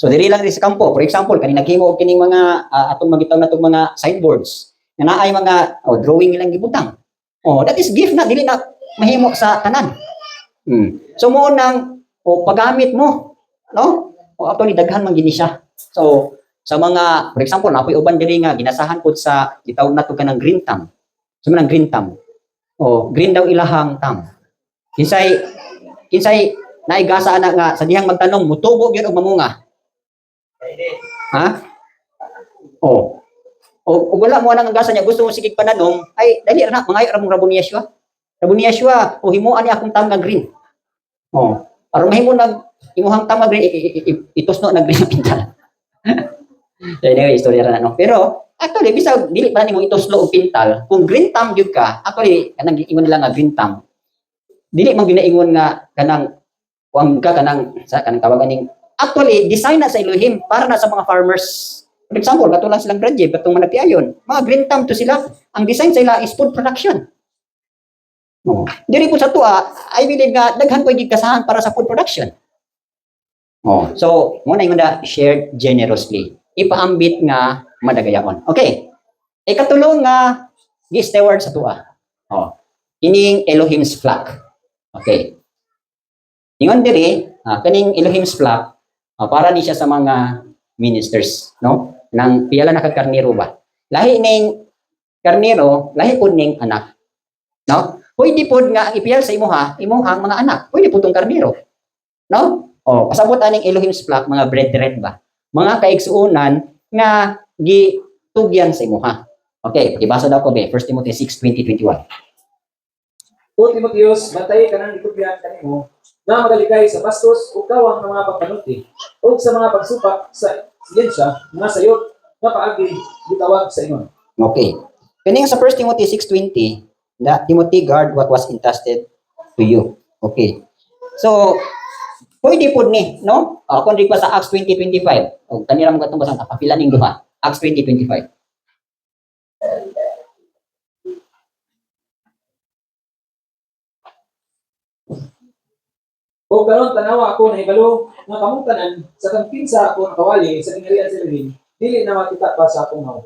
So diri lang sa kampo, for example, kanina naghimo og kining mga atong magitaw na tong mga signboards. Nga naay mga drawing ilang gibutang. That is gift na dili na mahimo sa tanan. So mo nang paggamit mo, no? Actually daghan man gini siya. So sa mga, for example, napoy uban diri nga ginasahan pud sa gitawag nato kanang green thumb. So man green thumb. O green daw ilahang thumb. Kinsay naigasa ana nga sa dihang magtanong mutubo gyud og mamunga. Ha? O. O wala mo nang gasa niya gusto mo sige pananong ay dali ra na mangayo ra mong Rabon ni Yeshua. Rabon ni Yeshua o himuan ni akong thumb nga green. O. Aron mahimo nag imuhang thumb nga green itusno na green ang pintal. Anyway, istorya ra na no. Pero actually bisag dili pa nimo ituslo og pintal kung green thumb gyud ka actually kanang ingon nila nga green thumb dili man ginaingon nga kanang kuang ka kanang sa kanang tawagan ning actually design na sa Elohim para na sa mga farmers. For example, katulad silang graduate katong managtiayon, mga green thumb to sila. Ang design sa ila is food production. Oh. Diri po sa tuwa, I believe nga daghan ko gikasahan para sa food production. Oh, so mo na ingon na shared generously. Ipaambit nga madagayaon. Okay. Ikatulong nga gi-steward sa tuwa. Oh. Ining Elohim's flock. Okay. Ingon diri, kaning Elohim's flock, para ni siya sa mga ministers, no? Nang piyala na karnero ba? Lahi ning karnero, lahi pud ning anak. No? Pwede pud nga ang ipiyal sa imuhang mga anak. Pwede pud tong karnero. No? O, pasabot aning Elohim's flock, mga brethren ba? Mga kaigsuonan nga gitugyan sa imuha. Okay, ibasa daw ko be, 1 Timothy 6:20-21. O Timoteos, bantay ka ng itubyan kanimo na magaligay sa bastos o kawang ng mga pagpanulti o sa mga pagsupak sa siyensya nga sayot nga paagi gitawag sa ingon. Okay. Kaning sa 1 Timothy 6:20, that Timothy guard what was entrusted to you. Okay. So, pwede po ni, no? Kung di pa sa Acts 20:25, o kanira mo katong basang kapila ning duha, Acts 20:25. O karon tanawa ako na ibalo nga kamong tanan sa kampinsa ako nakawali sa tingharian sa Elohim, dili na makita pa sa akong haw.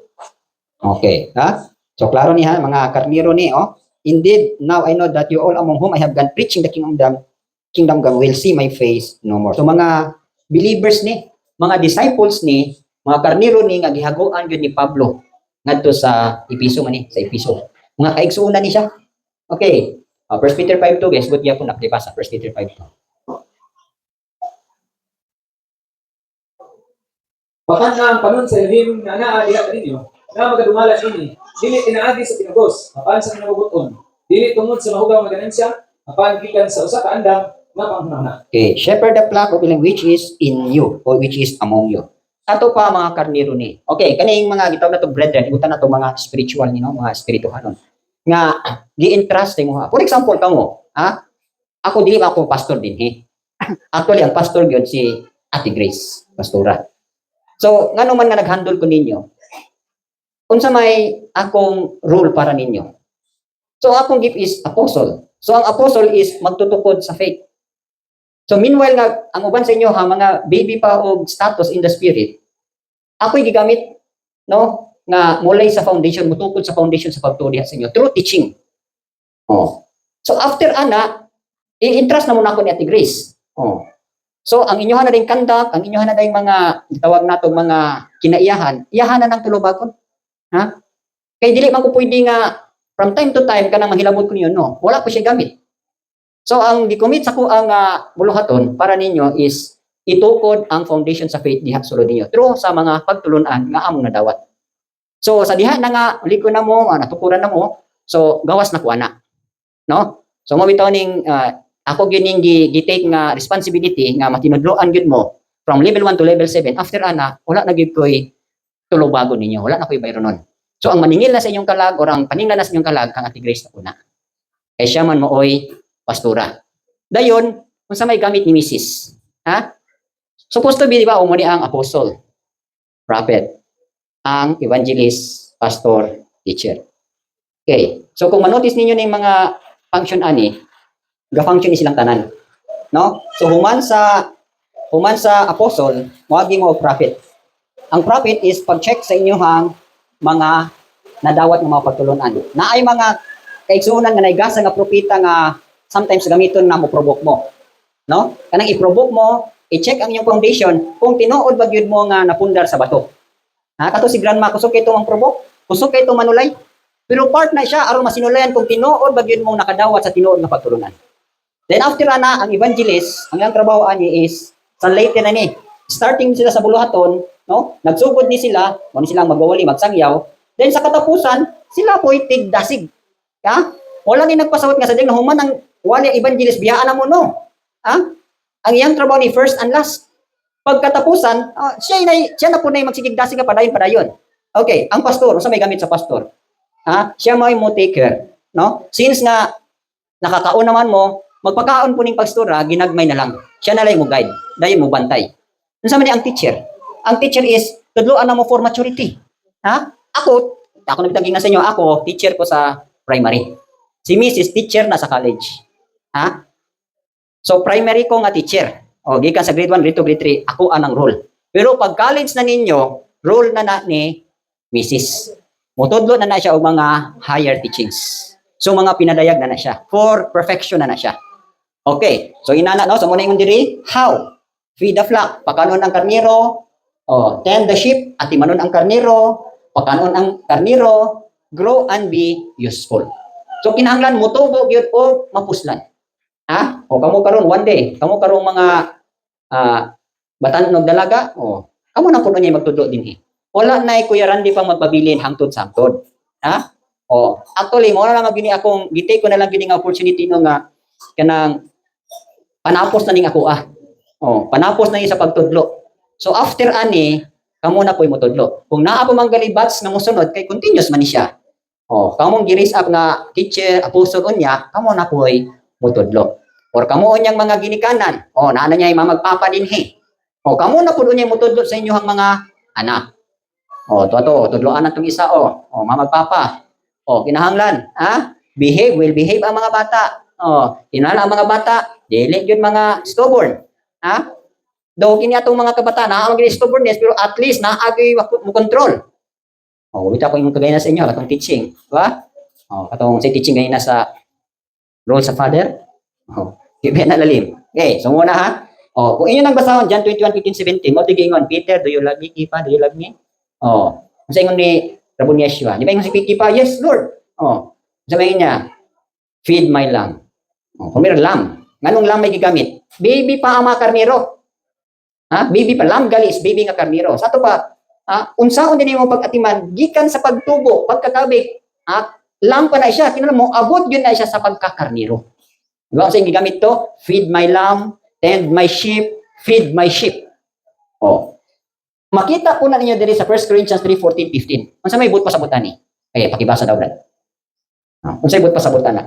Okay, ha? So, klaro ni ha, mga karniro ni, oh. Indeed, now I know that you all among whom I have gone preaching the kingdom come will see my face no more. So, mga believers ni, mga disciples ni, mga karniro ni, nga gihagoan yun ni Pablo ngadto sa Episo man ni, sa Episo. Mga kaigsuonan ni siya. Okay. 1 Peter 5:2, guys, but yapon na sa 1 Peter 5:2. Bakan na ang panon sa Elohim nga naa diha kaninyo, nga magadungalan ini, dili tinaagi sa tinagos, apan sa kinabubuton, dili tungod sa mahugaw nga ganansya, apan gikan sa usa ka andam nga panghunahuna. Okay, shepherd the flock of Elohim which is in you or which is among you. Ato pa mga karniro ni. Okay, kaning mga gitawag na to brethren, ibutan na to mga spiritual ni no, mga espirituhanon. Nga gi-entrust mo ha. For example kamo, ha? Ako dili ako pastor din eh. Actually ang pastor gyud si Ate Grace, pastora. So, ngano man nga nag-handle ko ninyo, unsa may akong rule para ninyo. So, akong gift is apostle. So, ang apostle is magtutukod sa faith. So, meanwhile nga, ang uban sa inyo ha, mga baby pa og status in the spirit, ako'y gigamit, no, nga mulay sa foundation, mutukod sa foundation sa pagtudiha sa inyo, through teaching. Oh. So, after ana, i-entrust na muna ako ni Ate Grace. Oh. So, ang inyohan na din kandak, ang inyohan na din mga, tawag nato mga kinaiyahan, iyahan na ng tulobagon. Ha? Kaya dili man ko pwede nga, from time to time, kanang manghilabot ko niyo, no? Wala ko siya gamit. So, ang gikomit sa ko ang buluhaton para ninyo is, itukod ang foundation sa faith diha sulod ninyo. Through sa mga pagtulunan nga among nadawat. So, sa diha na nga, liko na mo, natukuran na mo, so, gawas na kuha na. No? So, mabitaw ning, ako gining gi-take nga responsibility nga matinudloan gyud mo from level 1 to level 7 after ana wala na gyud koy tulobagon ninyo, wala na koy bayronon. So ang maningil na sa inyong kalag or ang paninglan na sa inyong kalag kang Ate Grace na kuna. Kay siya man mooy pastora. Dayon unsa may gamit ni Mrs. Ha? Supposed to be di ba umuni ang apostle, prophet, ang evangelist, pastor, teacher. Okay. So kung manotice ninyo ning mga function ani ga-function ni silang tanan. No? So human sa apostle, moagi mo og prophet. Ang prophet is pag-check sa inyohang mga nadawat ng mga pagtulunan. Naay mga kaigsuonan nga naigasa nga propeta nga sometimes gamiton na mo provoke mo. No? Kanang i-provoke mo, i-check ang inyong foundation kung tinuod ba gyud mo nga napundar sa bato. Kato si grandma kusog kay ang provoke, kusog kay manulay. Pero part na siya aron masinulayan kung tinuod bagyon mong nakadawat sa tinuod nga pagtulunan. Then after ana ang evangelist, ang iyang trabaho ani is sunlighten na ni. Starting sila sa buluhaton, no? Nagsugod ni sila, mo silang magwawali, magsangyaw. Then sa katapusan, sila po'y tigdasig. Wala ni nagpasawat nga sa ding nahuman ang wali evangelist biyaan na mo no. Ang iyang trabaho ni first and last. Pagkatapusan, siya na po na magsigigdasig ka padayon. Okay, ang pastor, sa may gamit sa pastor. Siya may mo take care, no? Since nga nakakaon naman mo, magpakaon po ning pastora, ginagmay na lang. Siya na lang mo guide, dayon mo bantay. Unsa man ang teacher? Ang teacher is tudloan na mo for maturity. Ako nagtaging na sa inyo, ako teacher ko sa primary. Si Mrs. teacher na sa college. So primary ko nga teacher. Gikan sa grade 1, grade 2, grade 3, ako anang role. Pero pag college na ninyo, role na ni Mrs. Mutudlo na siya og mga higher teachings. So mga pinadayag na siya. For perfection na siya. Okay. So inana no, so muna ingon diri, how? Feed the flock, pakanon ang karniro, tend the sheep, atimanon ang karniro, pakanon ang karniro, grow and be useful. So kinahanglan motubo gyud o mapuslan. Kamo karon one day, kamo karong mga batan-og dalaga, kamo na kuno niya magtudlo dinhi. Wala na Kuya Randy pang magpabilin hangtod sa hangtod. Actually, mo na lang gini akong gitake ko na lang gini nga opportunity no nga kanang panapos na ning ako panapos na ni sa pagtudlo. So after ani, kamo na po'y motudlo. Kung naa pa mang galibats nga mosunod kay continuous man ni siya. Kamong gi-raise up na teacher, apostle unya, kamo na po'y motudlo. Or kamo unyang mga ginikanan, naa na niya magpapa dinhi. Kamo na pud unya motudlo sa inyong mga anak. Tudloan na tong isa mamagpapa. Kinahanglan, will behave ang mga bata. Kinahanglan ang mga bata, dili gyud mga stubborn. Do kini atong mga kabataan, naa ang stubbornness pero at least naagi mo control. Wita ko yung kagaya na sa inyo, katong teaching, diba? Katong sa teaching gaya na sa role sa father. Ibe na lalim. Okay, so muna ha. Kung inyo nang basahon, John 21:15-17, mo tigingon, Peter, do you love me, Kipa? Do you love me? Sa ingon ni Rabon Yeshua, di ba yung si Kipa? Yes, Lord. Sabihin niya, feed my lamb. Kung mayroon lamb, nganong lamb may gigamit? Baby pa ang mga karniro. Baby pa, lamb gali is baby nga karniro. Sa ito pa, unsaon din mo pag-atiman, gikan sa pagtubo, pagkakabik, lamb pa na siya, kinala mo, abot yun na siya sa pagkakarniro. Diba? Kasi gigamit to, feed my lamb, tend my sheep, feed my sheep. Makita po na ninyo diri sa 1 Corinthians 3:14-15. Unsa may but pasabutan ni? Okay, pakibasa daw dad. Unsa may but pasabutan na?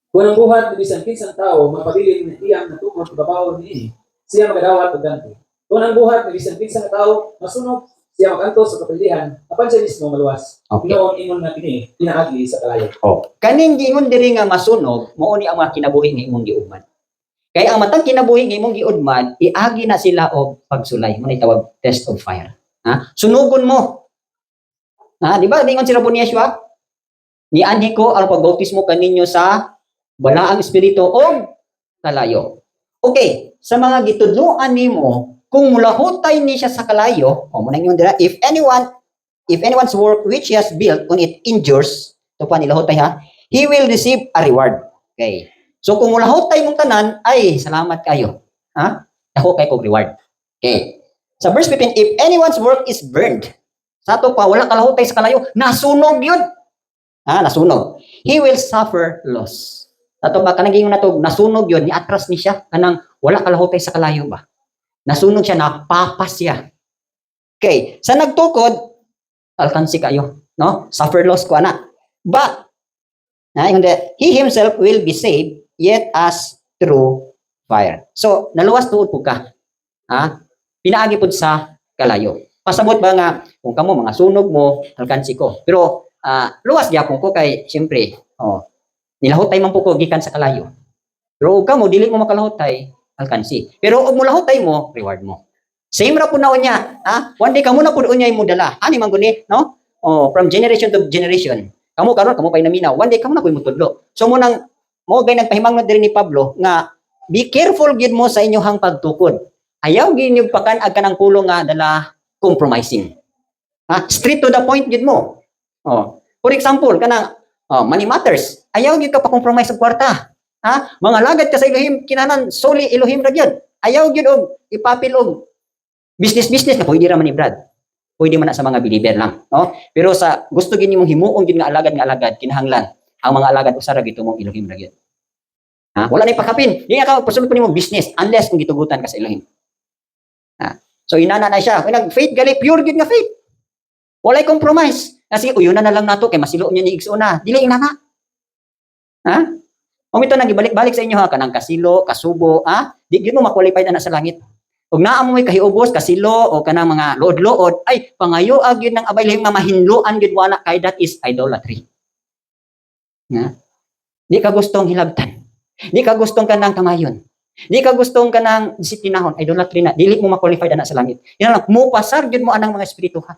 Kung ang buhat bisan kinsang tao mapabilin na iyang natukod babaw niini, siya magadawat og ganti. Kung ang buhat bisan kinsang tao masunog, siya makanto sa kapilihan, apan siya mismo maluwas. Noon ingon na kini pinaagi sa kalayo. Kaning giingon diri nga masunog, mao ni ang mga kinabuhi nga imong giugman. Kaya ang matang kinabuhi nga imong giudman, iagi na sila og pagsulay. Mo tawag test of fire. Sunugon mo. Di ba ingon si Rabon Yeshua? Nianhi ko ang pagbautismo kaninyo sa balaang espiritu o kalayo. Okay, sa mga gitudloan nimo, kung mulahutay ni siya sa kalayo, muna yun dira, if anyone's work which he has built on it injures, ito pa nilahutay he will receive a reward. Okay. So kung mulahutay mong tanan, ay salamat kayo. Ako kay kong reward. Okay. Sa verse 15, if anyone's work is burned, sa ito pa, wala kalahutay sa kalayo, nasunog yun. Nasunog. He will suffer loss. Ato ba kanang na to nasunog yon, niatras ni siya kanang wala kalahutay sa kalayo ba. Nasunog siya, napapas siya. Okay, sa nagtukod alkansi kayo, no? Suffer loss ko ana. But he himself will be saved yet as through fire. So naluwas tuod po ka. Pinaagi pud sa kalayo. Pasabot ba nga kung kamo mga sunog mo alkansi ko. Pero luwas gyapon ko kay siyempre nilahutay man po ko gikan sa kalayo. Pero ug kamo dili mo makalahutay, alkansi. Pero ug mulahutay mo, reward mo. Same ra po na unya, one day kamo na pud unyay mo dala. Ani man guni, no? From generation to generation. Kamo karon kamo pay naminaw, one day kamo na koy mutudlo. So mo nang mo gay nagpahimangnon diri ni Pablo nga be careful gid mo sa inyong pagtukod. Ayaw ginyug pakan ag kanang pulong nga dala compromising. Straight to the point gid mo. For example, kanang money matters. Ayaw gyud ka pa compromise sa kwarta. Mga lagad ka sa Elohim kinanan solely Elohim ra gyud. Ayaw gyud og ipapil og business na pwede ra man ni Brad. Pwede man na sa mga believer lang, no? Pero sa gusto gid nimong himuon gid nga alagad kinahanglan ang mga alagad usara gid mong Elohim ra gyud. Wala na ipakapin. Di ka pasulod pa nimong business unless kung gitugutan ka sa Elohim. So inana na siya. Kung nag-faith gali pure gid nga faith. Walay compromise. Kasi uyunan na lang nato kay masilo niya ni igsoon na. Dili inana. Umito nang ibalik-balik sa inyo kanang kasilo, kasubo, di gyud mo ma-qualify na sa langit. Ug naa mo may kahiubos, kasilo o kanang mga lood-lood, ay pangayo gyud ng abay lahing mahinluan gyud wala kay that is idolatry. Di ka gustong hilabtan. Di ka gustong kanang kamayon. Di ka gustong kanang disiplinahon, idolatry na. Dili mo ma-qualify na sa langit. Yan lang, mo pasar gyud mo anang mga espiritu ha.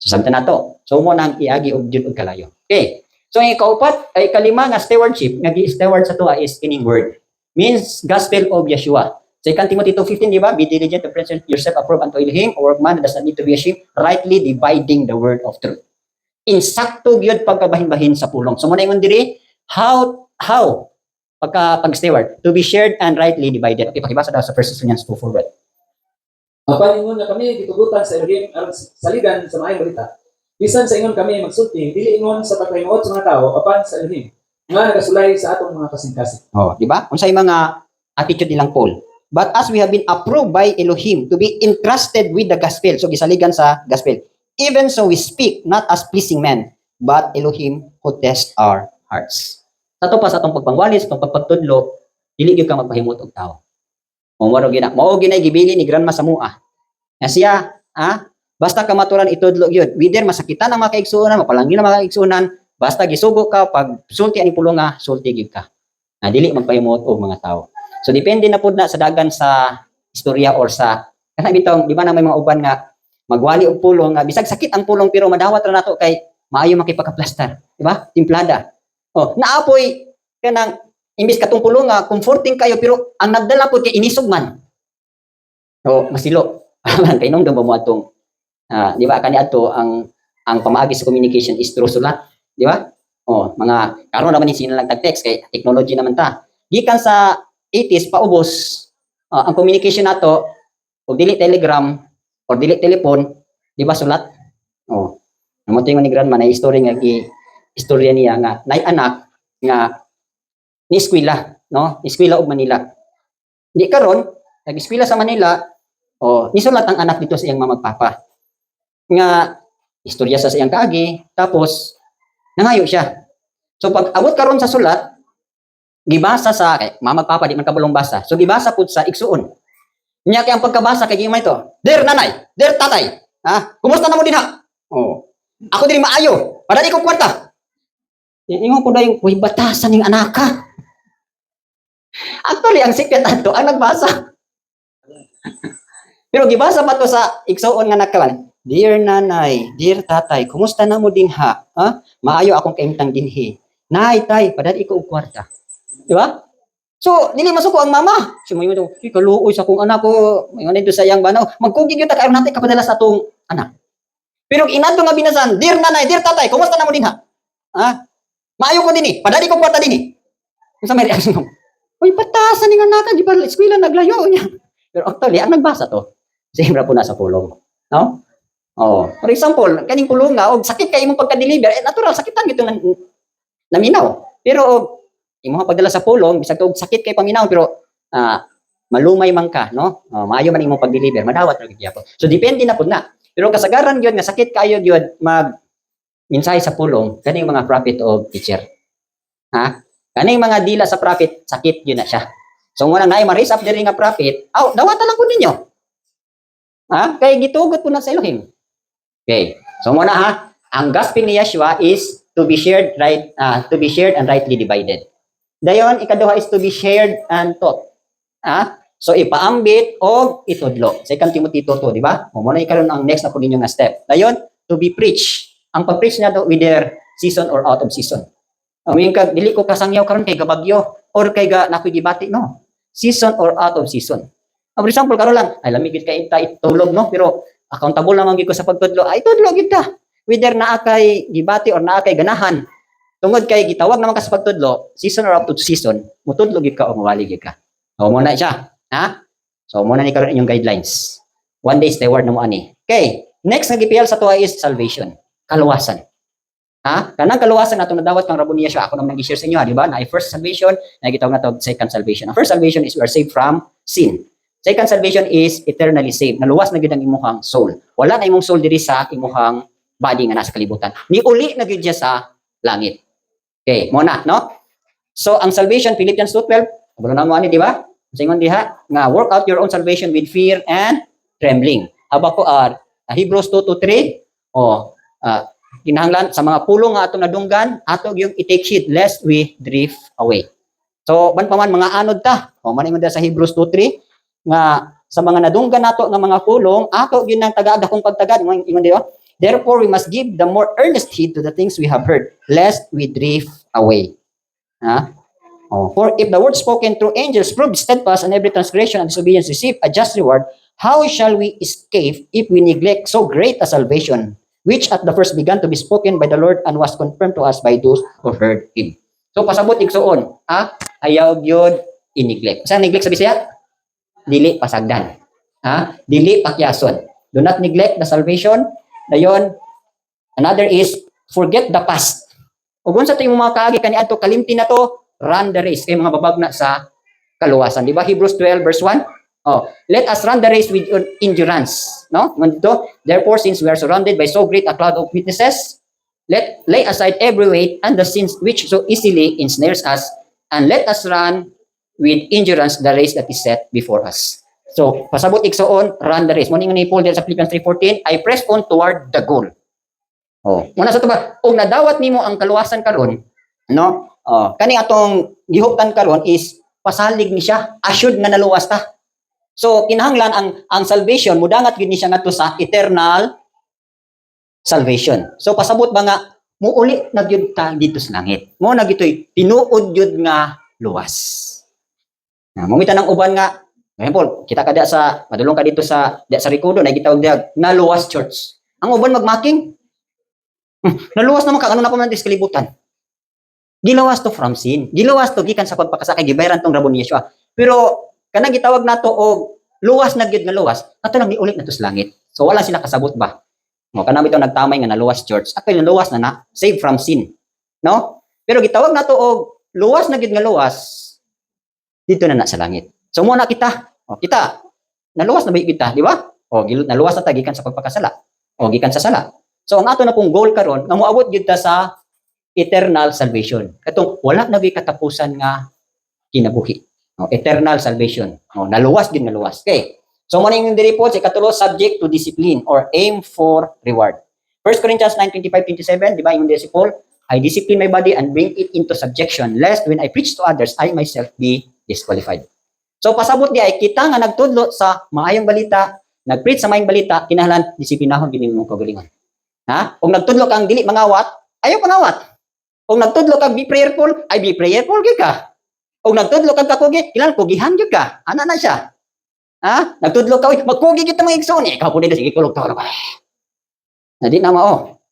So sabta nato. So mo nang iagi og gyud og kalayo. Okay. So ang ikaupat ay kalima nga stewardship, nga gi-steward sa tuwa is kining word. Means gospel of Yeshua. So 2 Timothy 2:15, di ba? Be diligent to present yourself approved unto Elohim, a workman that does not need to be ashamed, rightly dividing the word of truth. Insakto gyud pagkabahin-bahin sa pulong. So mo na ingon diri, how pag-steward to be shared and rightly divided. Okay, pakibasa daw sa 1 Thessalonians 2:4. Mapalingon na kami gitugutan sa Elohim aron saligan sa maayong balita. Bisan sa ingon kami magsulti, dili ingon sa pagpahimuot sa mga tao apan sa Elohim nga nagasulay sa atong mga kasing-kasing. Di ba? Unsay mga attitude nilang Paul. But as we have been approved by Elohim to be entrusted with the gospel, so gisaligan sa gospel, even so we speak not as pleasing men, but Elohim who tests our hearts. Sa to pa sa atong pagpangwalis, pagpagtudlo, dili gyud ka magpahimot og tao. Mao ginay gibili ni Grandma Samua. Na siya, basta ka maturan itudlo gyud. Whether masakitan ang mga kaigsuonan, mapalangin ang mga kaigsuonan, basta gisugo ka pag sulti ani pulonga, sulti gyud ka. Dili magpahimot og mga tao. So depende na pud na sa dagan sa istorya or sa kana bitong di ba na may mga uban nga magwali og pulong nga bisag sakit ang pulong pero madawat ra nato kay maayo makipagka-plaster, di ba? Timplada. Naapoy kanang imbis katong pulong nga comforting kayo pero ang nagdala pud kay inisog man. Masilo. Kay nung ba mo atong di ba kani adto ang pamaagi sa communication is through sulat, di ba? Mga karon naman ni sino lang tag-text kay technology naman ta. Gikan sa 80s paubos ang communication nato og dili telegram or dili telephone, di ba sulat? Amo tingon ni Grandma na history nga istorya niya nga nay anak nga ni eskwela, no? Eskwela og Manila. Di karon nag-eskwela sa Manila, nisulat ang anak dito sa iyang mamagpapa. Nga istorya sa iyang kaagi, tapos nangayo siya. So pag abot karon sa sulat, gibasa sa mamagpapa di man kabulong basa. So gibasa pud sa igsuon. Nya kay ang pagkabasa kay gimay to. Dear nanay, dear tatay, kumusta na mo dinha? Ako diri maayo, padali ko kwarta. Ingon ko dayon, "Uy, batasan ning anak ka." Actually, ang secret ato ang nagbasa. Pero gibasa pa to sa igsuon nga nakawan. Dear nanay, dear tatay, kumusta na mo dinha? Maayo akong kaimtang dinhi. Nay, tay, padali ko og kwarta. Di ba? So, dili masuko ang mama. Si mo yung kaluoy sa kong anak ko, mayon ito sa iyang banaw. Magkugig yung takayon natin kapadala sa atong anak. Pero inato nga binasan, dear nanay, dear tatay, kumusta na mo dinha? Maayo ko dinhi, padali ko kwarta dinhi. Unsa may reaction mo? Uy, patasan ning anak, di ba eskwela naglayo niya. Pero actually, ang nagbasa to, siyempre po nasa pulong. No? For example, kaning pulong nga, og sakit kay imong pagka-deliver, natural, sakitan gito naminaw. Pero imong pagdala sa pulong, bisag og sakit kay paminaw, pero malumay man ka, no? Maayo man imong pag-deliver, madawat ra gyapon. So depende na pud na. Pero kasagaran gyud nga sakit kayo gyud mensahe sa pulong, kaning mga prophet o teacher. Kaning mga dila sa prophet, sakit yun na siya. So muna nga, ma-raise up diri nga prophet, dawatan lang po ninyo. Kay gitugot po na sa Elohim. Okay. So muna ang gospel ni Yeshua is to be shared and rightly divided. Dayon, ikaduha is to be shared and taught. So ipaambit o itudlo. Sa 2 Timothy 2:2, di ba? Muna ikaron ang next na po ninyo nga step. Dayon, to be preach. Ang pag-preach na to whether season or out of season. Dili ko kasangyaw karon kay gabagyo or kay nakoy gibati, no. Season or out of season. For example, karon lang, ay lamig kay itulog, no, pero accountable naman gyud ko sa pagtudlo, ay tudlo gyud ta. Whether naa kay gibati or naa kay ganahan. Tungod kay gitawag naman ka sa pagtudlo, season or up to season, mutudlo gyud ka o mawali gyud ka. O mo na siya, ha? So mo na ni karon inyong guidelines. One day stay word na mo ani. Okay, next nga gipiyal sa tuwa is salvation, kaluwasan. Ha? Kanang kaluwasan atong nadawat kang Raboniya siya, ako naman nag-share sa inyo, di ba? Na first salvation, na gitawag na to second salvation. Ang first salvation is we are saved from sin. Second salvation is eternally saved. Naluwas na gyud ang imong soul. Wala na imong soul diri sa imong body nga nasa kalibutan. Ni uli na gyud siya sa langit. Okay, mo na, no? So ang salvation Philippians 2:12, wala na mo ani, di ba? Singon diha nga work out your own salvation with fear and trembling. Hebrews 2:3, kinahanglan sa mga pulong nga atong nadunggan, atog yung i-take heed lest we drift away. So, ban pa man mga anod ta. Man ingon sa Hebrews 2:3 nga sa mga nadunggan nato nga mga pulong, atog yun ang taga-adakong pagtagad. Ingon diyo, therefore we must give the more earnest heed to the things we have heard, lest we drift away. Ha? For if the word spoken through angels proved steadfast, and every transgression and disobedience received a just reward, how shall we escape if we neglect so great a salvation, which at the first began to be spoken by the Lord and was confirmed to us by those who heard Him? So pasabot igsoon, ayaw gyud i-neglect. Sa neglect sa Bisaya? Dili pasagdan. Dili pakyason. Do not neglect the salvation. Dayon, another is forget the past. Ug unsa tay mga kaagi kaniadto kalimti na to, run the race. Kay mga babagna sa kaluwasan. Di ba? Hebrews 12 verse 1. Let us run the race with endurance. No? Therefore, since we are surrounded by so great a cloud of witnesses, lay aside every weight and the sins which so easily ensnares us, and let us run with endurance the race that is set before us. So, pasabot igsoon, run the race. Mo ni Paul sa Philippians 3:14, I press on toward the goal. Muna sa tuba, og nadawat nimo ang kaluwasan karon, no? Kani atong gihuptan karon is pasalig ni siya, assured nga naluwas ta. So kinahanglan ang salvation mudangat gyud ni siya ngadto sa eternal salvation. So pasabot ba nga muuli na gyud ta dito sa langit. Mo na gitoy tinuod gyud nga luwas. Mumita nang uban nga, example, kita kada sa padulong ka dito sa Rikodo na gitawag diha nga luwas church. Ang uban magmaking naluwas naman ka ano na pa man sa kalibutan. Gilawas to from sin. Gilawas to gikan sa pagpakasakay gibayran tong rabon ni Yeshua. Pero kanang gitawag nato og luwas na gyud nga luwas, ato lang niulit nato sa langit. So wala sila kasabot ba? Kanang bitaw nagtamay nga naluwas church. Ako yung luwas na save from sin. No? Pero gitawag nato og luwas na gyud nga luwas dito na sa langit. So mo na kita. Kita naluwas na ba kita, di ba? Naluwas na ta gikan sa pagpakasala. Gikan sa sala. So ang ato na pong goal karon nga moabot gyud ta sa eternal salvation. Katong wala na gyud katapusan nga kinabuhi. Eternal salvation. Naluwas din naluwas. Okay. So mo ning diri po sa ikatulo, subject to discipline or aim for reward. 1 Corinthians 9:25-27, di ba yung si Paul, I discipline my body and bring it into subjection, lest when I preach to others, I myself be disqualified. So pasabot di ay kita nga nagtudlo sa maayong balita, nagpreach sa maayong balita, kinahanglan disiplinahon gid imong kagalingon. Kung nagtudlo kang dili mangawat, ayaw pangawat. Kung nagtudlo kag be prayerful, ay be prayerful gyud ka. Kung nagtudlo kag kakugi, kinahanglan kugihan gyud ka. Ana na siya. Nagtudlo ka, magkugi gyud ta mga igsoon, ikaw pud sige kulog ta. Di na mao.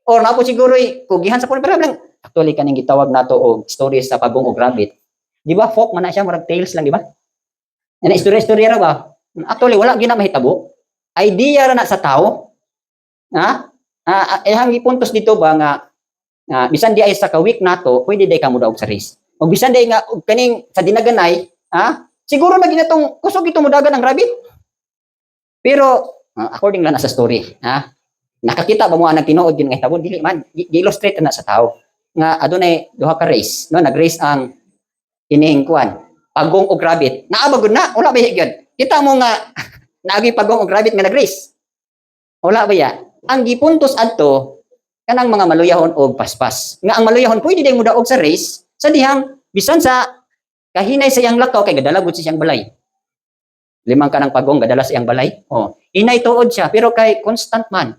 Or na po siguro kugihan sa pud pero actually kaning gitawag nato og story sa pagong og rabbit. Di ba folk man na siya murag tales lang, di ba? Ana istorya ra ba? Actually wala gyud na mahitabo. Idea ra na sa tao. Ang ipuntos dito ba nga bisan di ay sa ka-week nato, pwede day ka mudaog sa race. O bisan day nga kaning sa dinaganay, siguro na ginatong kusog ito mudagan ang rabbit. Pero according lang na sa story, nakakita ba mo ang tinuod yun nga hitabo, dili man gi-illustrate na sa tao. Nga adunay duha ka race, no? Nag-race ang ining kuan, pagong og rabbit. Naabagod na, wala ba gyud? Kita mo nga naagi pagong og rabbit nga nag-race. Wala ba ya? Ang gipuntos adto kanang mga maluyahon og paspas. Nga ang maluyahon pwede day mudaog sa race sa dihang bisan sa kahinay sa iyang lakaw kay gadala gud sa iyang balay. Limang kanang pagong gadala sa iyang balay. Inay tuod siya pero kay constant man,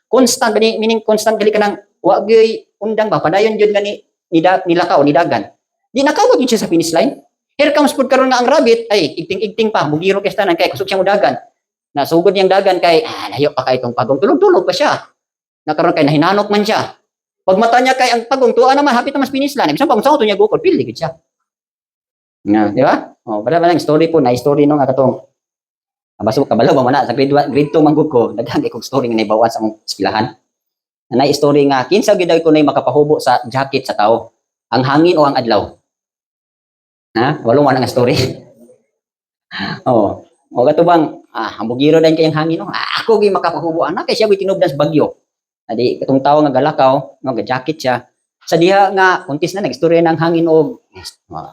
constant meaning constant gali kanang wa gyud undang ba padayon jud gani ni lakaw ni dagan. Di nakawag yun siya sa finish line. Here comes pud karon nga ang rabbit ay igting-igting pa mugiro kay tanan kay kusog siya mudagan. Nasugod niyang dagan kay layo pa kay itong pagong tulog-tulog pa siya. Nakaroon kay nahinanok man siya. Pag mata niya kay ang pagong tuwa naman hapit na mas pinislan. Bisan pag sa niya gukod pili gid siya. Nga, di ba? Oh, bala lang story po na story no nga katong abaso kabalo ba man sa grade 2 manggod ko daghan kay kog story nga naibawan sa among eskwelahan. Na story nga kinsa gid ko nay makapahubo sa jacket sa tao. Ang hangin o ang adlaw? Ha? Walo man ang story. Oh. O gato bang hambugiro din kayang hangin no. Ako gi makapahubo ana kay siya gi tinubdan sa bagyo. Adi katong tawo nga galakaw, no, ga jacket siya. Sa diha nga kuntis na nagstorya ng hangin og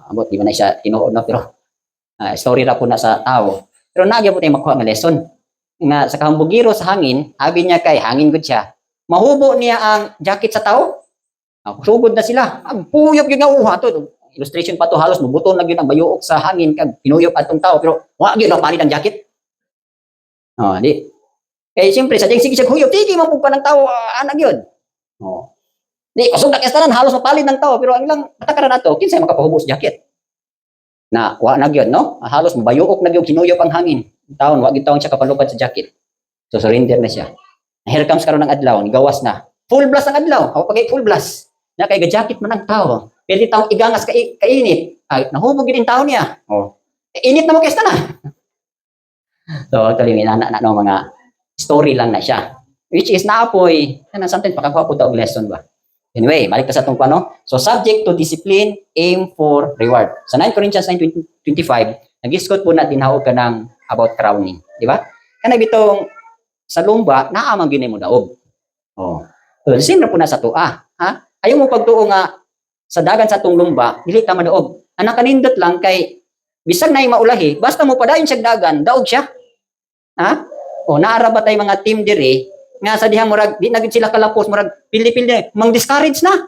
abot di ba na siya tinuod no pero story ra po na sa tao. Pero nagyapon tay makuha nga lesson. Nga sa kahambugiro sa hangin, abi niya kay hangin gud siya. Mahubo niya ang jacket sa tao. Sugod na sila. Ang puyop gyud nga uha to. Illustration pa to halos mubuton na gyud ang bayuok sa hangin kag pinuyop atong tao pero wa gyud na palit ang jacket. Di. Eh siyempre sa ding sige siya huyop, tigi man pug pa ng tao anak gyud. Di kusog na kastanan halos mapalit ng tao pero ang ilang patakaran nato kinsay makapahubo sa jacket. Na wa na gyud no? Halos mabayuok na gyud kinuyop ang hangin. Taon wa gyud taon siya kapalupad sa jacket. So surrender na siya. Here comes karon ng adlaw, gawas na. Full blast ang adlaw. Ako pagay full blast. Na kay jacket man ang tao. Pwede taong igangas kainit. Ay nahubog gyud ang tao niya. Init na mo kay na. So actually minana na no mga story lang na siya. Which is naapoy, kanang something pakagwapo ta og lesson ba. Anyway, balik ta sa atong pano. So subject to discipline, aim for reward. Sa 9 Corinthians 9:25, nag-discuss po natin how ka ng about crowning, di ba? Kana bitong sa lumba naamang gyud mo daog. So same na po na sa tuwa, ha? Ayaw mo pagtuo nga sa dagan sa atong lumba, dili ta madaog. Anak kanindot lang kay bisag nay maulahi, basta mo padayon siya dagan, daog siya. Ha? Naara ba tay mga team diri nga sa dihang murag di na gid sila kalapos murag pili-pili mang discourage na.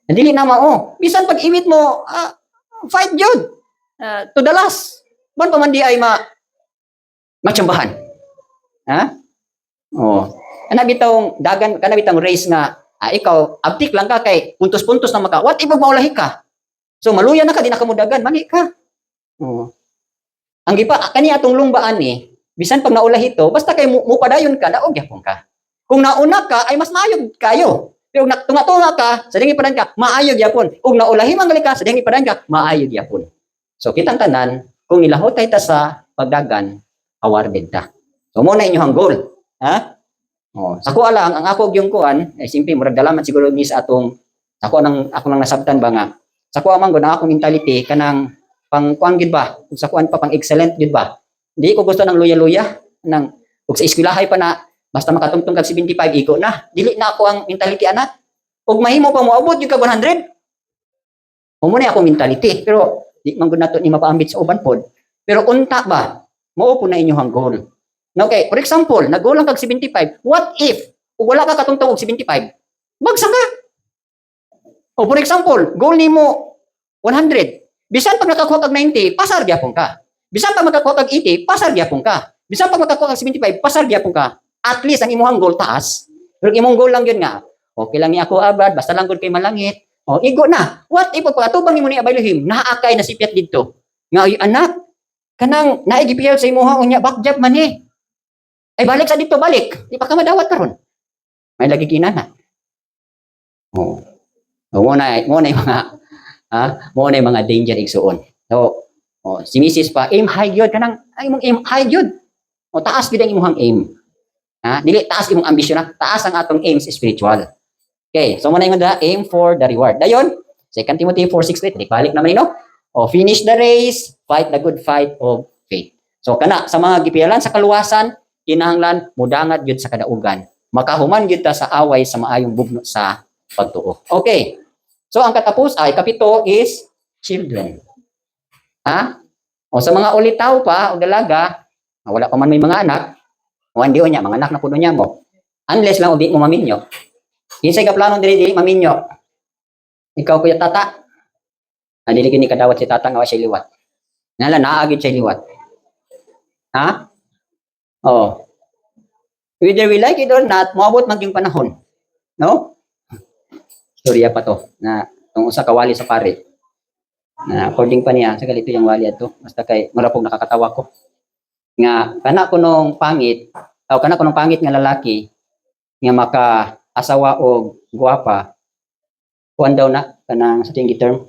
Dili na mao. Bisan pag imit mo fight jud. To the last. Ban pa man di ay matsambahan. Ha? Kana bitong dagan kana bitong race nga ikaw abtik lang ka kay puntos-puntos na maka. What if maulahi ka? So maluya na ka di na ka mudagan, mani ka. Ang gipa kani atong lumbaan ni bisan pag naulahi to, basta kay mo padayon ka, daog yapon ka. Kung nauna ka, ay mas maayog kayo. Pero kung tunga-tunga ka, sa dingi padan ka, maayog yapon. Kung naulahi manggali ka, sa dingi padan ka, maayog yapon. So, kitang tanan, kung nilahot tayo sa pagdagan, awarded ta. So, muna inyong goal. Ha? Sa kuha lang, ang ako yung kuan, simple, murag dalaman siguro ni sa atong, ako nang nasabtan ba nga, sa kuha man, ang akong mentality, kanang, pang kuan gid ba? Sa kuan pa, pang excellent gid ba? Hindi ko gusto ng luya-luya nang ug sa eskwelahay pa na basta makatungtong kag 75 iko na. Dili na ako ang mentality ana. Ug mahimo pa mo abot yung kag 100. Mo na ako mentality pero di man gud nato ni mapaambit sa uban pod. Pero unta ba mao po na inyong goal. Okay, for example, nag-goal lang kag 75. What if ug wala ka katungtong og 75? Bagsa ka. For example, goal nimo 100. Bisan pag nakakuha kag 90, pasar gyapon ka. Bisan pag makakuha kag 80, pasar gyapon ka. Bisan pag makakuha kag 75, pasar gyapon ka. At least ang imong goal taas. Pero imong goal lang yun nga. Okay lang ni ako abad, basta lang gud kay malangit. Igo na. What if pagkatubang nimo ni Abaylohim, naakay na sipiat didto. Nga anak, kanang naigipiyal sa imuha unya backjab man eh. Ay balik sa dito balik. Di pa ka madawat karon. May lagi kinana. Mo na yung mga danger igsuon. So, si Mrs. pa, aim high yun. Kanang, imong aim high yun. Taas yun ang imong aim. Dili, taas imong ambisyon na. Taas ang atong aims spiritual. Okay, so muna yung aim for the reward. Dayon, 2 Timothy 4:6, balik naman no? Finish the race, fight the good fight of faith. So, kana, sa mga gipialan sa kaluwasan, kinahanglan, mudangat yun sa kadaugan. Makahuman yun ta sa away sa maayong bugno sa pagtuo. Okay. So, ang katapos, kapito is children. Sa mga ulitaw pa o dalaga, wala pa man may mga anak, hindi o niya, mga anak na puno niya mo. Unless lang ubi mo maminyo. Kinsay ka plano dili maminyo. Ikaw kuya tata. Dili gini kadawat si tata nga siya liwat. Nala naagid siya liwat. Whether we like it or not, moabot man yung panahon. No? Storya pa to na tong usa ka wali sa pare. Na according pa niya, sa galito yung wali ato, basta kay marapog nakakatawa ko. nga kana kunong pangit o kana kunong pangit nga lalaki nga maka asawa og guwapa kuan daw na kanang sa tinggi term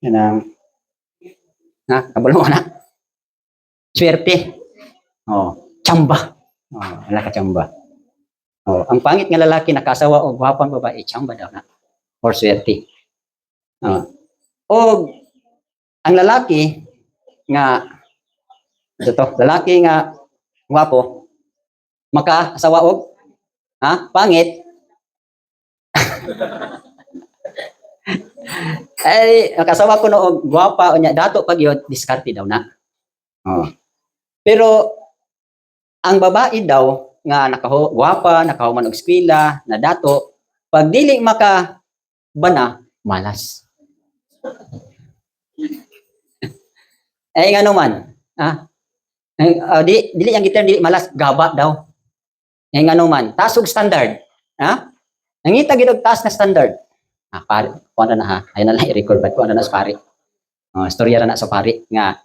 kanang kabalo na swerte tsamba wala ka tsamba ang pangit nga lalaki nakasawa og guwapang babae tsamba daw na or swerte o ang lalaki nga lalaki nga guwapo maka asawa og pangit ay nakasawa ko no og guwapa unya dato pag yun diskarte daw na pero ang babae daw nga guwapa nakahuman og eskwela na dato pag dili maka bana malas ay ngano man dili ang giterm dili malas gaba daw ay ngano man taas og standard nangita gid og taas na standard pare kuan na ay na lang i-record ba kuan na sa pare storya na sa pare nga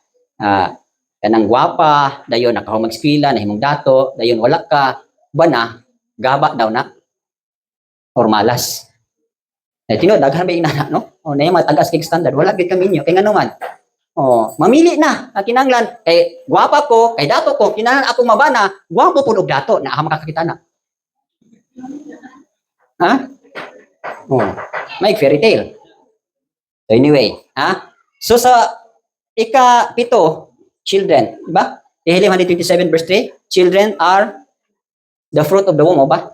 kanang gwapa dayon nakahumag eskwela nahimong dato dayon wala ka bana gaba daw na or malas ay tinod daghan ba inana no nay matagas kay standard wala gid kaminyo kay ngano man mamili na kinahanglan kay gwapa ko kay dato ko kinahanglan ako mabana gwapo pud og dato na makakakita na may fairy tale so anyway so sa ika-7 children diba Tehillim 127 verse 3 children are the fruit of the womb ba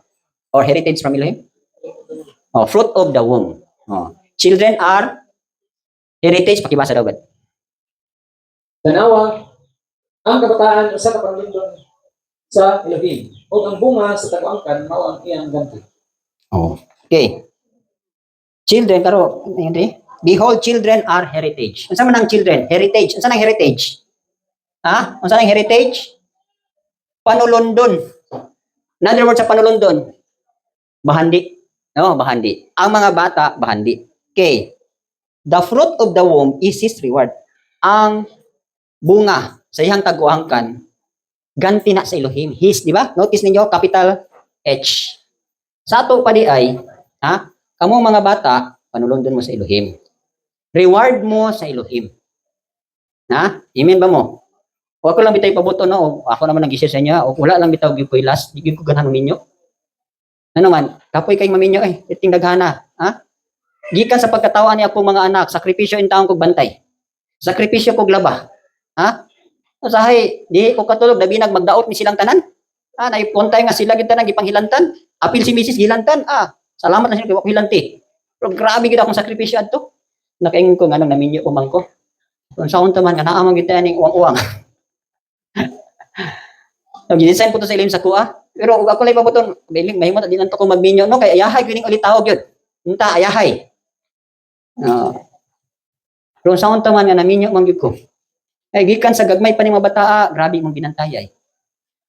or heritage from Elohim fruit of the womb children are heritage pakibasa daw gud Tanawa, ang kabataan usa ka panglindon sa Elohim o ang bunga sa taguangkan mao ang iyang ganti. Okay. Children karo hindi. Behold, children are heritage. Unsa man ang children? Heritage. Unsa nang heritage? Unsa nang heritage? Panulundon. In other words, sa panulundon, bahandi. Bahandi. Ang mga bata, bahandi. Okay. The fruit of the womb is his reward. Ang bunga sa iyang taguangkan ganti na sa Elohim his di ba notice ninyo capital H sa ato pa di ay kamo mga bata panulundon mo sa Elohim reward mo sa Elohim amen ba mo o ako lang bitay pabuto no ako naman nag-share sa inyo o wala lang bitaw gipoy last di ko ganahan ninyo ano man kapoy kay maminyo iting daghana gikan sa pagkatawaan ni ako mga anak sakripisyo in taong kog bantay sakripisyo kog laba usahay di ko katulog labi magdaot ni silang tanan naipuntay nga sila gid tanan gipanghilantan apil si Mrs. gilantan salamat na sila kay hilanti pero grabe gid akong sakripisyo adto nakaingon ko nganong naminyo umang ko unsa unta man nga naa man gid taning uwang-uwang gidesign po to sa ilim sa kuha pero ug ako lay pabuton biling mahimot di nanto ko magminyo no kay ayahay gining ulit tawag yun unta ayahay pero unsa unta man nga naminyo man gyud ko ay gikan sa gagmay pa ni mga bata grabe mong ginantay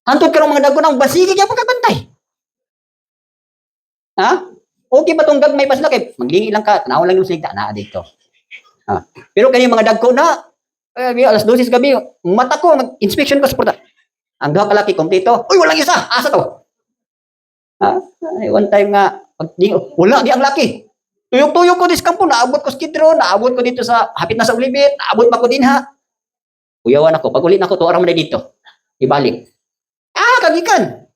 hantod karong mga dagon ang basigi gyapon ka bantay okay ba tong gagmay pa sila kay maglingi lang ka tanaw lang yung sigda na dito pero kani mga dagko na alas 12 gabi mata ko mag-inspection ko sa porta ang duha ka laki kompleto uy walang isa asa to one time nga wala di ang laki tuyok-tuyok ko dis kampo naabot ko sa Kidro naabot ko dito sa hapit na sa Ulibit naabot pa ko dinha uyawan ako. Pag ulit na ako, tuwarang mo na dito. Ibalik. Kagikan.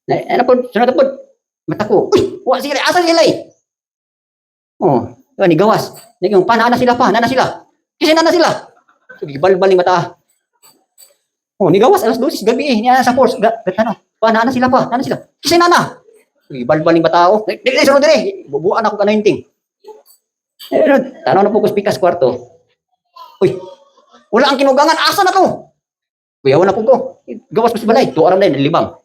Ano po, sunod po. Mata ko. Uy, wala sila. Asa sila ni gawas. Naging, nana sila pa. Nana sila. Kasi nana sila. Bal-baling mata. Ni gawas. Alas 12. Gabi Niya sa force. Nana sila pa. Nana sila. Kasi nana. Bal-baling mata. Dili, sunod dili. Bubuan ako ka 19. Tanaw na po ko speaker sa kwarto. Uy, wala ang kinugangan. Asa na to? Kuyawan na po ko. Gawas ko si balay. Tuwaran na yun. Libang.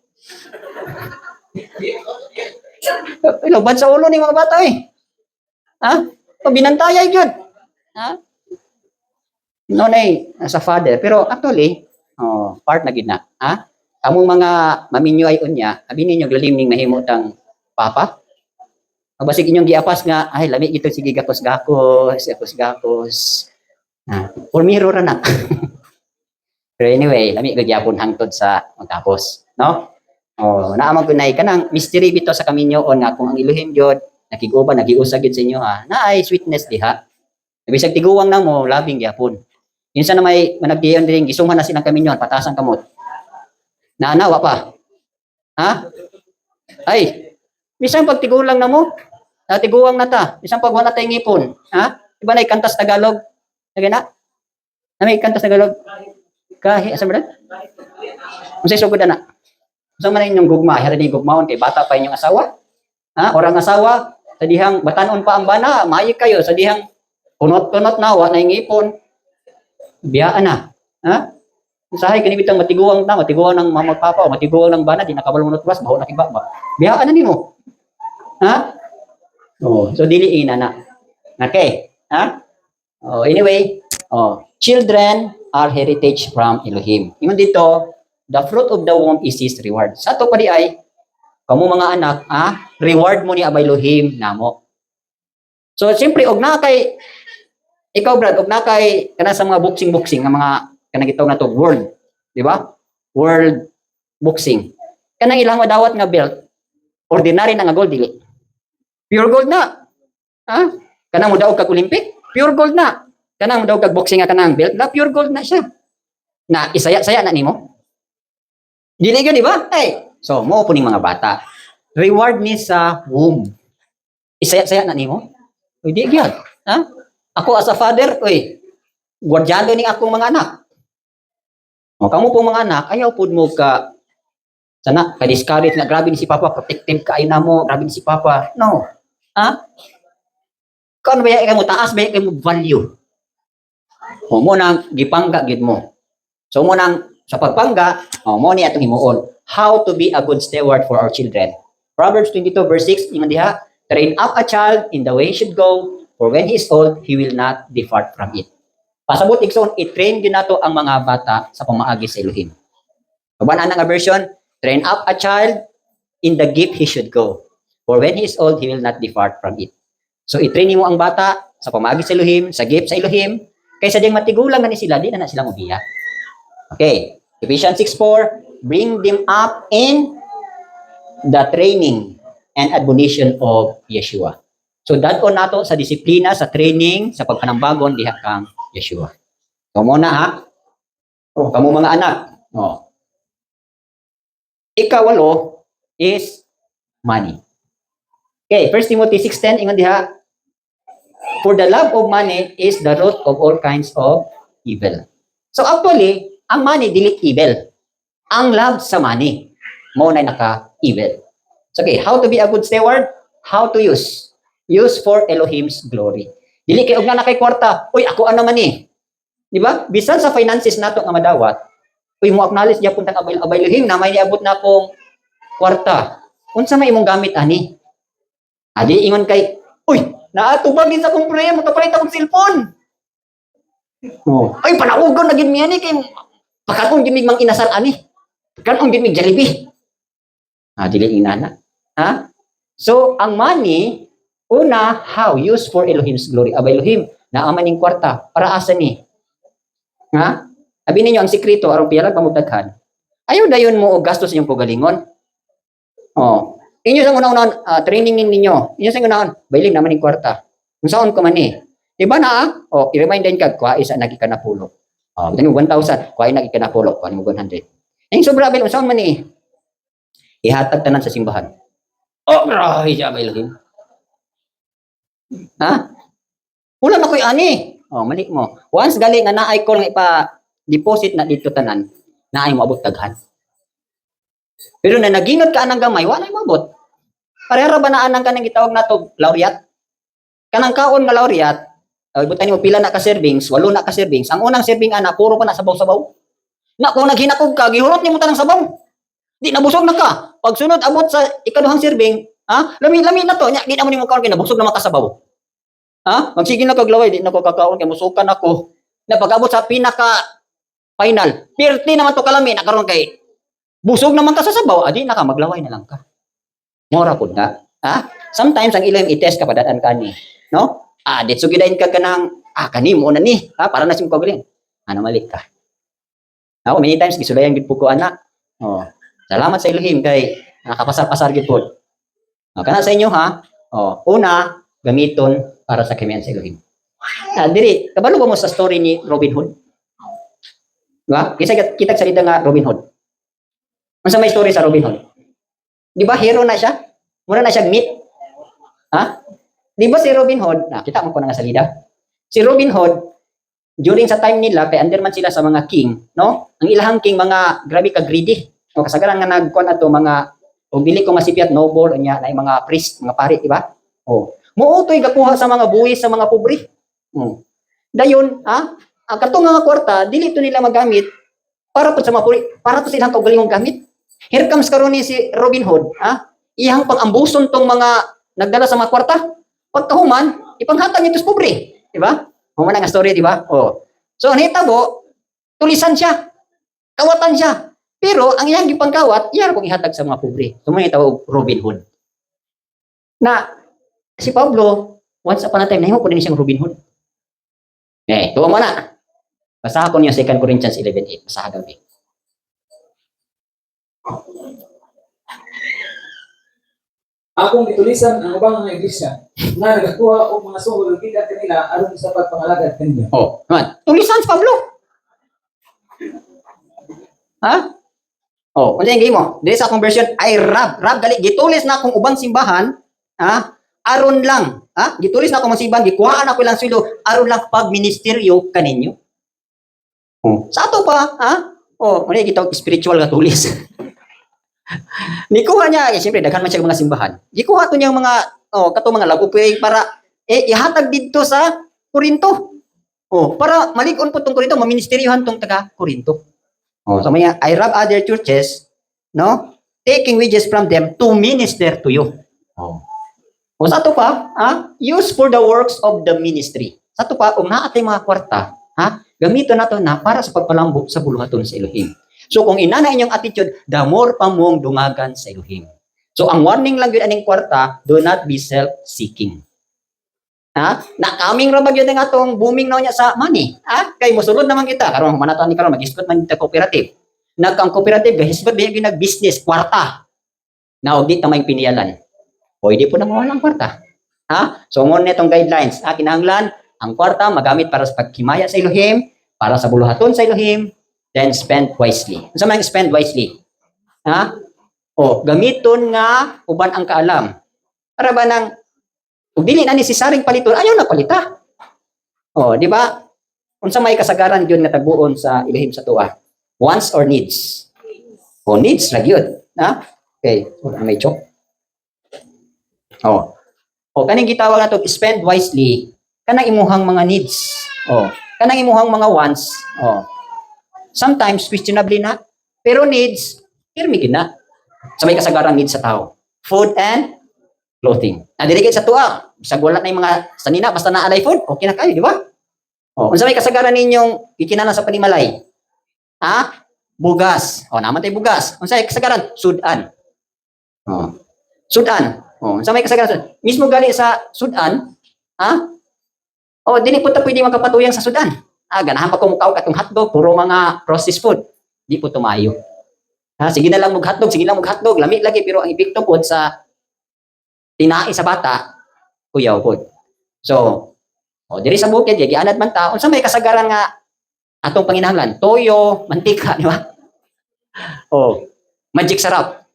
Ilabad sa ulo ni mga bata binantayay yun. Nonay, sa father. Pero actually, part na gid na. Among mga maminyo ay unya, abi ninyo lalim ning mahimutang papa. Mabasig inyong giapas nga, ay lami ito sige gakos-gakos. Or miro ra na. Pero anyway, lami gagyapon hangtod sa magtapos, no? Oh, naamang kunay kanang mystery bito sa kaminyoon nga kung ang Elohim Jud nakiguban nagiusa gid sa inyo ha. Naay sweetness diha. Bisag tiguwang na mo, labing gyapon. Minsan na may managdiyon din gisunghan na silang kaminyon, patasan kamot. Naanawa pa. Ha? Ay, bisan pag tigulang na mo, tiguwang na ta. Bisan pag wala tayong ngipon, ha? Iba na kantas Tagalog. Lagi na? Na may kantas Tagalog. Kahi, asa ba na? Unsay sugod na? Usa man inyong gugma, hara ni gugmaon kay bata pa inyong asawa? Ha? Orang asawa, sa dihang batanon pa ang bana, maayo kayo sa dihang kunot-kunot na wa na ngipon. Biyaan na. Ha? Usahay kani bitang matiguang ta, matiguang ng mama papa, matiguang ng bana di nakabalo mo nutwas, baho na kibaba. Biyaan na nimo. Ha? Oh, so dili ina na. Okay. Ha? Oh, anyway, children are heritage from Elohim. Ingon dito, the fruit of the womb is his reward. Sa to pa di ay kamo mga anak, reward mo ni Abay Elohim namo. So siyempre og na kay ikaw Brad, og na kay kana sa mga boxing nga mga kanang gitawag na to world, di ba? World boxing. Kanang ilang madawat nga belt, ordinary na nga gold dili. Pure gold na. Ha? Kanang mo daog kag Olympic, pure gold na. Kanang daw kag boxing nga kanang belt, na pure gold na siya. Na isaya-saya na nimo. Dili gyud di ba? Hey, so mo po ning mga bata. Reward ni sa womb. Isaya-saya na nimo. Uy, di gyud. Ha? Ako as a father, uy, gwardyado ning akong mga anak. O kamo po mga anak, ayaw pud mo ka sana ka discourage na grabe ni si Papa, protective kaayo na mo, grabe ni si Papa. No. Ha? Kung ba kay mo taas ba kay mo value. O mo nang gipangga gid mo. So mo nang sa pagpangga, mo ni atong himuon how to be a good steward for our children. Proverbs 22 verse 6 ingon diha, train up a child in the way he should go, for when he is old, he will not depart from it. Pasabot igsoon, i-train din nato ang mga bata sa pamaagi sa Elohim. Kaban nga version, train up a child in the gift he should go, for when he is old, he will not depart from it. So i-train mo ang bata sa pamaagi sa Elohim, sa gift sa Elohim, kaysa diyang matigulang na ni sila, di na sila mabiya. Okay, Ephesians 6:4, bring them up in the training and admonition of Yeshua. So dadon nato sa disiplina, sa training, sa pagpanambagon diha kang Yeshua. Kamo na ha? Kamo mga anak. Ikawalo is money. Okay, 1 Timothy 6:10 ingon diha, for the love of money is the root of all kinds of evil. So actually, ang money dili evil. Ang love sa money mo na naka-evil. So okay, how to be a good steward? How to use? Use for Elohim's glory. Dili kay og na kay kwarta, uy ako ano man ni. Di ba? Bisan sa finances nato nga madawat, uy mo acknowledge gyapon tang Abay Elohim na may niabot na akong kwarta. Unsa may imong gamit ani? Adi ingon kay, uy, naatubag din sa kong prayer, makapalit akong cellphone. Ay panaugon na gid mi ani kay pakakon gid mang inasal ani. Kanon gid mi Jollibee. Dili inana. Ha? So ang money una, how? Use for Elohim's glory. Abay Elohim, naaman ning kwarta. Para asa ni? Ha? Abi ninyo, ang sikreto, aron piyalag pamugdaghan. Ayaw dayon mo og gastos inyong pugalingon. Inyo sa unang training ninyo. Inyo sa unang bailing naman ning kwarta. Kung saan ko man ni. Diba na? I-remind din kag, kwa isa nagi ka na pulo. Bitan mo 1,000, kwa nagi ka na pulo, kwa mo 100. Yung sobra bil, saan man ni? Ihatag tanan sa simbahan. Grabe siya, Abay Elohim. Ha? Wala na ko'y ani. Mali mo. Once gali nga naay ko nga ipa-deposit na dito tanan, naay mo abot daghan. Pero na nagingot ka anang gamay, wala mo abot. Parehara ba na anang kanang gitawag nato laureate? Kanang kaon nga laureate, butan mo pila na ka servings, 8 na ka servings. Ang unang serving ana puro pa na sabaw-sabaw. Na kung naghinakog ka, gihurot nimo tanang sabaw. Di nabusog na ka. Pag sunod abot sa ikaduhang serving, lami-lami na to, di na mo nimo kaon kay nabusog na makasabaw. Magsige na kaglaway, di na ko kakaon kay musukan ako. Na pag-abot sa pinaka final, 30 naman to kalami na karon kay busog naman ka sa sabaw, adi na ka maglaway na lang ka. Mora pud na. Sometimes ang ilang i-test ka padadaan ka ni, no? Ditso gidain ka kanang kani mo na ni, para na sim ko gilin. Mali ka. Ako, many times, gisulayan gid po ko, anak. Oh, salamat sa Elohim kay nakapasar-pasar gid po. Kana sa inyo ha. Una, gamiton para sa kamiyan sa Elohim. Diri, kabalo ba mo sa story ni Robin Hood? Diba? Kita salita nga Robin Hood. Unsa may story sa Robin Hood? Di ba hero na siya? Mura na siya meet. Ha? Di ba si Robin Hood, kita mo ko na nga salida. Si Robin Hood, during sa time nila, kay under man sila sa mga king, no? Ang ilahang king, mga grabe ka greedy. O kasagaran nga nagkuan ato mga o dili ko masipiat noble unya na mga priest, mga pari, di ba? Muutoy gakuha sa mga buwis sa mga pobre. Dayon, ang katong mga kwarta, dili to nila magamit para po sa mga pobre, para to silang kaugalingong gamit. Here comes karon ni si Robin Hood, iyang pang-ambuson tong mga nagdala sa mga kwarta. Pagkahuman, ipanghatag niya sa pobre, di ba? Human nga story, di ba? So, ang hitabo, tulisan siya. Kawatan siya. Pero, ang iyang gipangkawat, iyan kong ihatag sa mga pobre. So, mga tawag Robin Hood. Na, si Pablo, once upon a time, nahimo po din siyang Robin Hood. Tuwa mo na. Basahan ko niyo 2 Corinthians 11:8. Basahan gabi. Akong gitulisan ang ubang mga iglesia na nagakuha og mga sungol gikan kanila aron sa pagpangalagad kanila. Naman. Tulisan si Pablo. Ano yung game mo? Dili sa conversion ay rab gali gitulis na akong ubang simbahan, aron lang, gitulis na akong simbahan, gikuhaan ako lang sweldo aron lang pag ministeryo kaninyo. Sa ato pa, ano gitawag spiritual nga tulis. Nikuha niya, siyempre daghan man siya mga simbahan. Gikuha to niyang mga kato mga lagupay para ihatag didto sa Korinto. Para malig-on po tong Korinto, maministeryohan tong taga Korinto. So may I rob other churches, no? Taking wages from them to minister to you. Sa ato pa, use for the works of the ministry. Sa ato pa, naatay mga kwarta, gamiton nato na para sa pagpalambo sa buluhaton sa Elohim. So kung inana inyong attitude, the more pa mong dungagan sa Elohim. So ang warning lang yun aning kwarta, do not be self-seeking. Nakaming rabag yun nga itong booming na niya sa money. Kay musulod naman kita. Karon manatan ni karon mag-isgot man kita cooperative. Nagkang cooperative, gahisgot ba yung nag-business, kwarta. Na og di tamay piniyalan. Pwede po na mawalang kwarta. So mo netong guidelines. Kinahanglan, ang kwarta magamit para sa pagkimaya sa Elohim, para sa buluhaton sa Elohim, then spend wisely. Ano sa spend wisely? Gamiton nga uban ang kaalam. Para ba nang kung dili na necessaryong paliton, ayaw na palita. Di ba? Unsa may kasagaran yun nga tagbuon sa Elohim sa tuwa? Wants or needs? Needs ra gyud. Okay, may chok. Kaning gitawag nato spend wisely, kanang imuhang mga needs. Kanang imuhang mga wants. Sometimes questionably na, pero needs, pirmi gid na. Sa may kasagaran needs sa tao. Food and clothing. Nadirigit sa tuwa, bisag wala na yung mga sanina, basta naalay food, okay na kayo, di ba? Kung sa may kasagaran ninyong ikinalan sa panimalay, bugas. Naman tayo bugas. Kung sa may kasagaran, sudan. Sudan. Sa may kasagaran, mismo gali sa sudan, dili po ta pwede magkapatuyang sa sudan. Ganahan pa kung mukaw katong hotdog, puro mga processed food. Di po tumayo. Sige na lang mag-hotdog, lamig lagi, pero ang epekto po sa tinai sa bata, kuyaw po. So, diri sa bukid, gianad man ta, unsa may kasagaran nga atong panginahanglan, toyo, mantika, di ba? Magic sarap.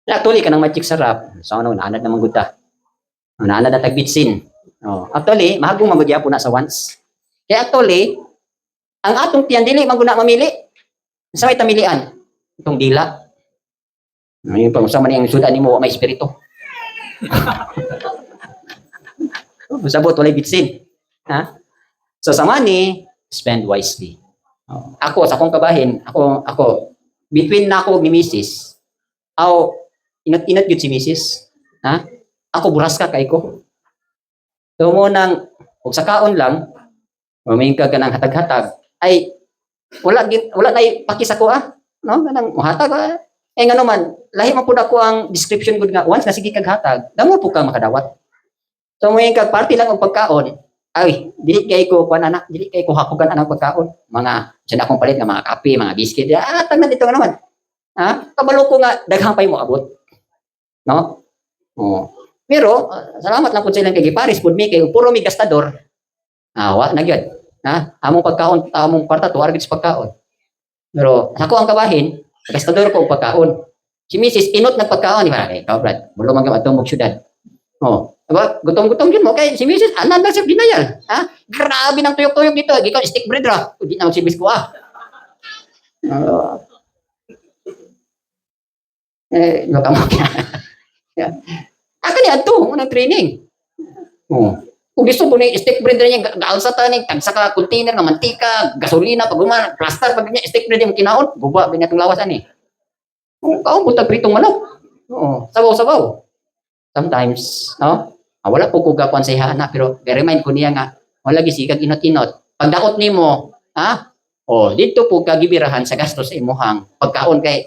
Actually, kanang magic sarap. So, naanad naman gud ta. Naanad na tagbitsin. Actually, mahagong mamagya po na sa once. Kaya actually, ang atong tiyan dili maguna mamili. Sa may tamilian, itong dila. Yung pag-usama niyang sudan nimo may espiritu. Sabot walay bitsin. So sa money, spend wisely. Ako sa akong kabahin, ako between nako ni Mrs. Inat gyud si Mrs. Ako buraska kay ko. So mo nang ug sa kaon lang, may ka kanang hatag-hatag ay wala na paki sa ko no kanang mohatag ngano man lahi man pud ako ang description gud nga once na sige kag hatag damo po ka makadawat so mo kag party lang og pagkaon ay dili kay ko kuan anak, dili kay ko hakugan anang pagkaon. Mga sa akong palit nga mga kape, mga biscuit. Tagna dito nga naman. Kabalo ko nga daghang pay mo abot. No? Oh. Pero salamat lang pud sa ilang kay giparis pud mi kay puro mi gastador. Wa na gyud. Among pagkaon, among kwarta tuwar gid sa pagkaon. Pero ako ang kabahin, gastador ko og pagkaon. Si Mrs. inot ng pagkaon, di ba? Ikaw, Brad, bulo man atong mong syudad. Diba? Gutom-gutom yun mo. Kaya si Mrs. anan na siya dinayal. Grabe ng tuyok-tuyok dito. Ikaw, stick bread ra. Hindi na si Bisco, Loka mo kaya. Aka niya ito, unang training. Kung gusto po na stick bread rin niya, gaalsa ta ni tagsa ka container ng mantika, gasolina, pag guman, plaster, pag niya stick bread yung kinaon, guba, binatong lawasan eh. Kaon po pritong manok. Sabaw-sabaw. Sometimes, wala po ko gapuan sa ihana, pero remind ko niya nga, wala gisigag inot-inot. Pag daot nimo, dito po kagibirahan sa gastos sa imuhang pagkaon kay,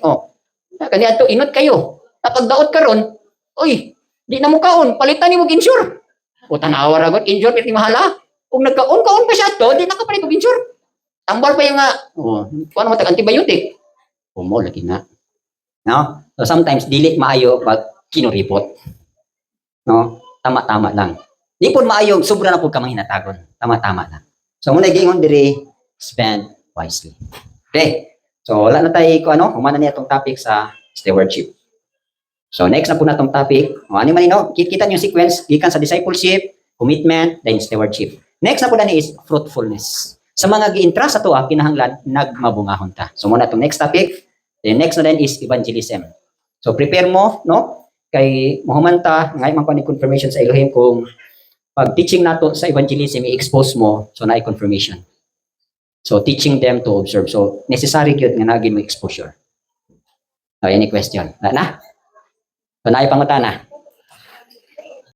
kanya to inot kayo. Pag daot karon, di na mo kaon, palitan nimo insure. Tanawa ra gud insure piti mahala. Kung nagkaon-kaon pa siya to, di na ka palit og insure. Tambal pa yung kuano mo tag antibiotic. Mo lagi na. No? So sometimes dili maayo pag kinuripot. No? Tama-tama lang. Di po maayo sobra na po ka hinatagon. Tama-tama lang. So muna gingon diri, spend wisely. Okay. So wala na tayo humana niya itong topic sa stewardship. So next na po na itong topic. Ano man kita niyo yung sequence gikan sa discipleship, commitment, then stewardship. Next na po na ni is fruitfulness. Sa mga gi-entrust sa tuwa, kinahanglan nagmabungahon ta. So muna itong next topic. The next na din is evangelism. So prepare mo, kay muhumanta, ngayon man pa ni confirmation sa Elohim kung pag teaching nato sa evangelism, i-expose mo, so na confirmation. So teaching them to observe. So necessary yun nga naging mo exposure. So yan yung question. Na? So na ipangutana.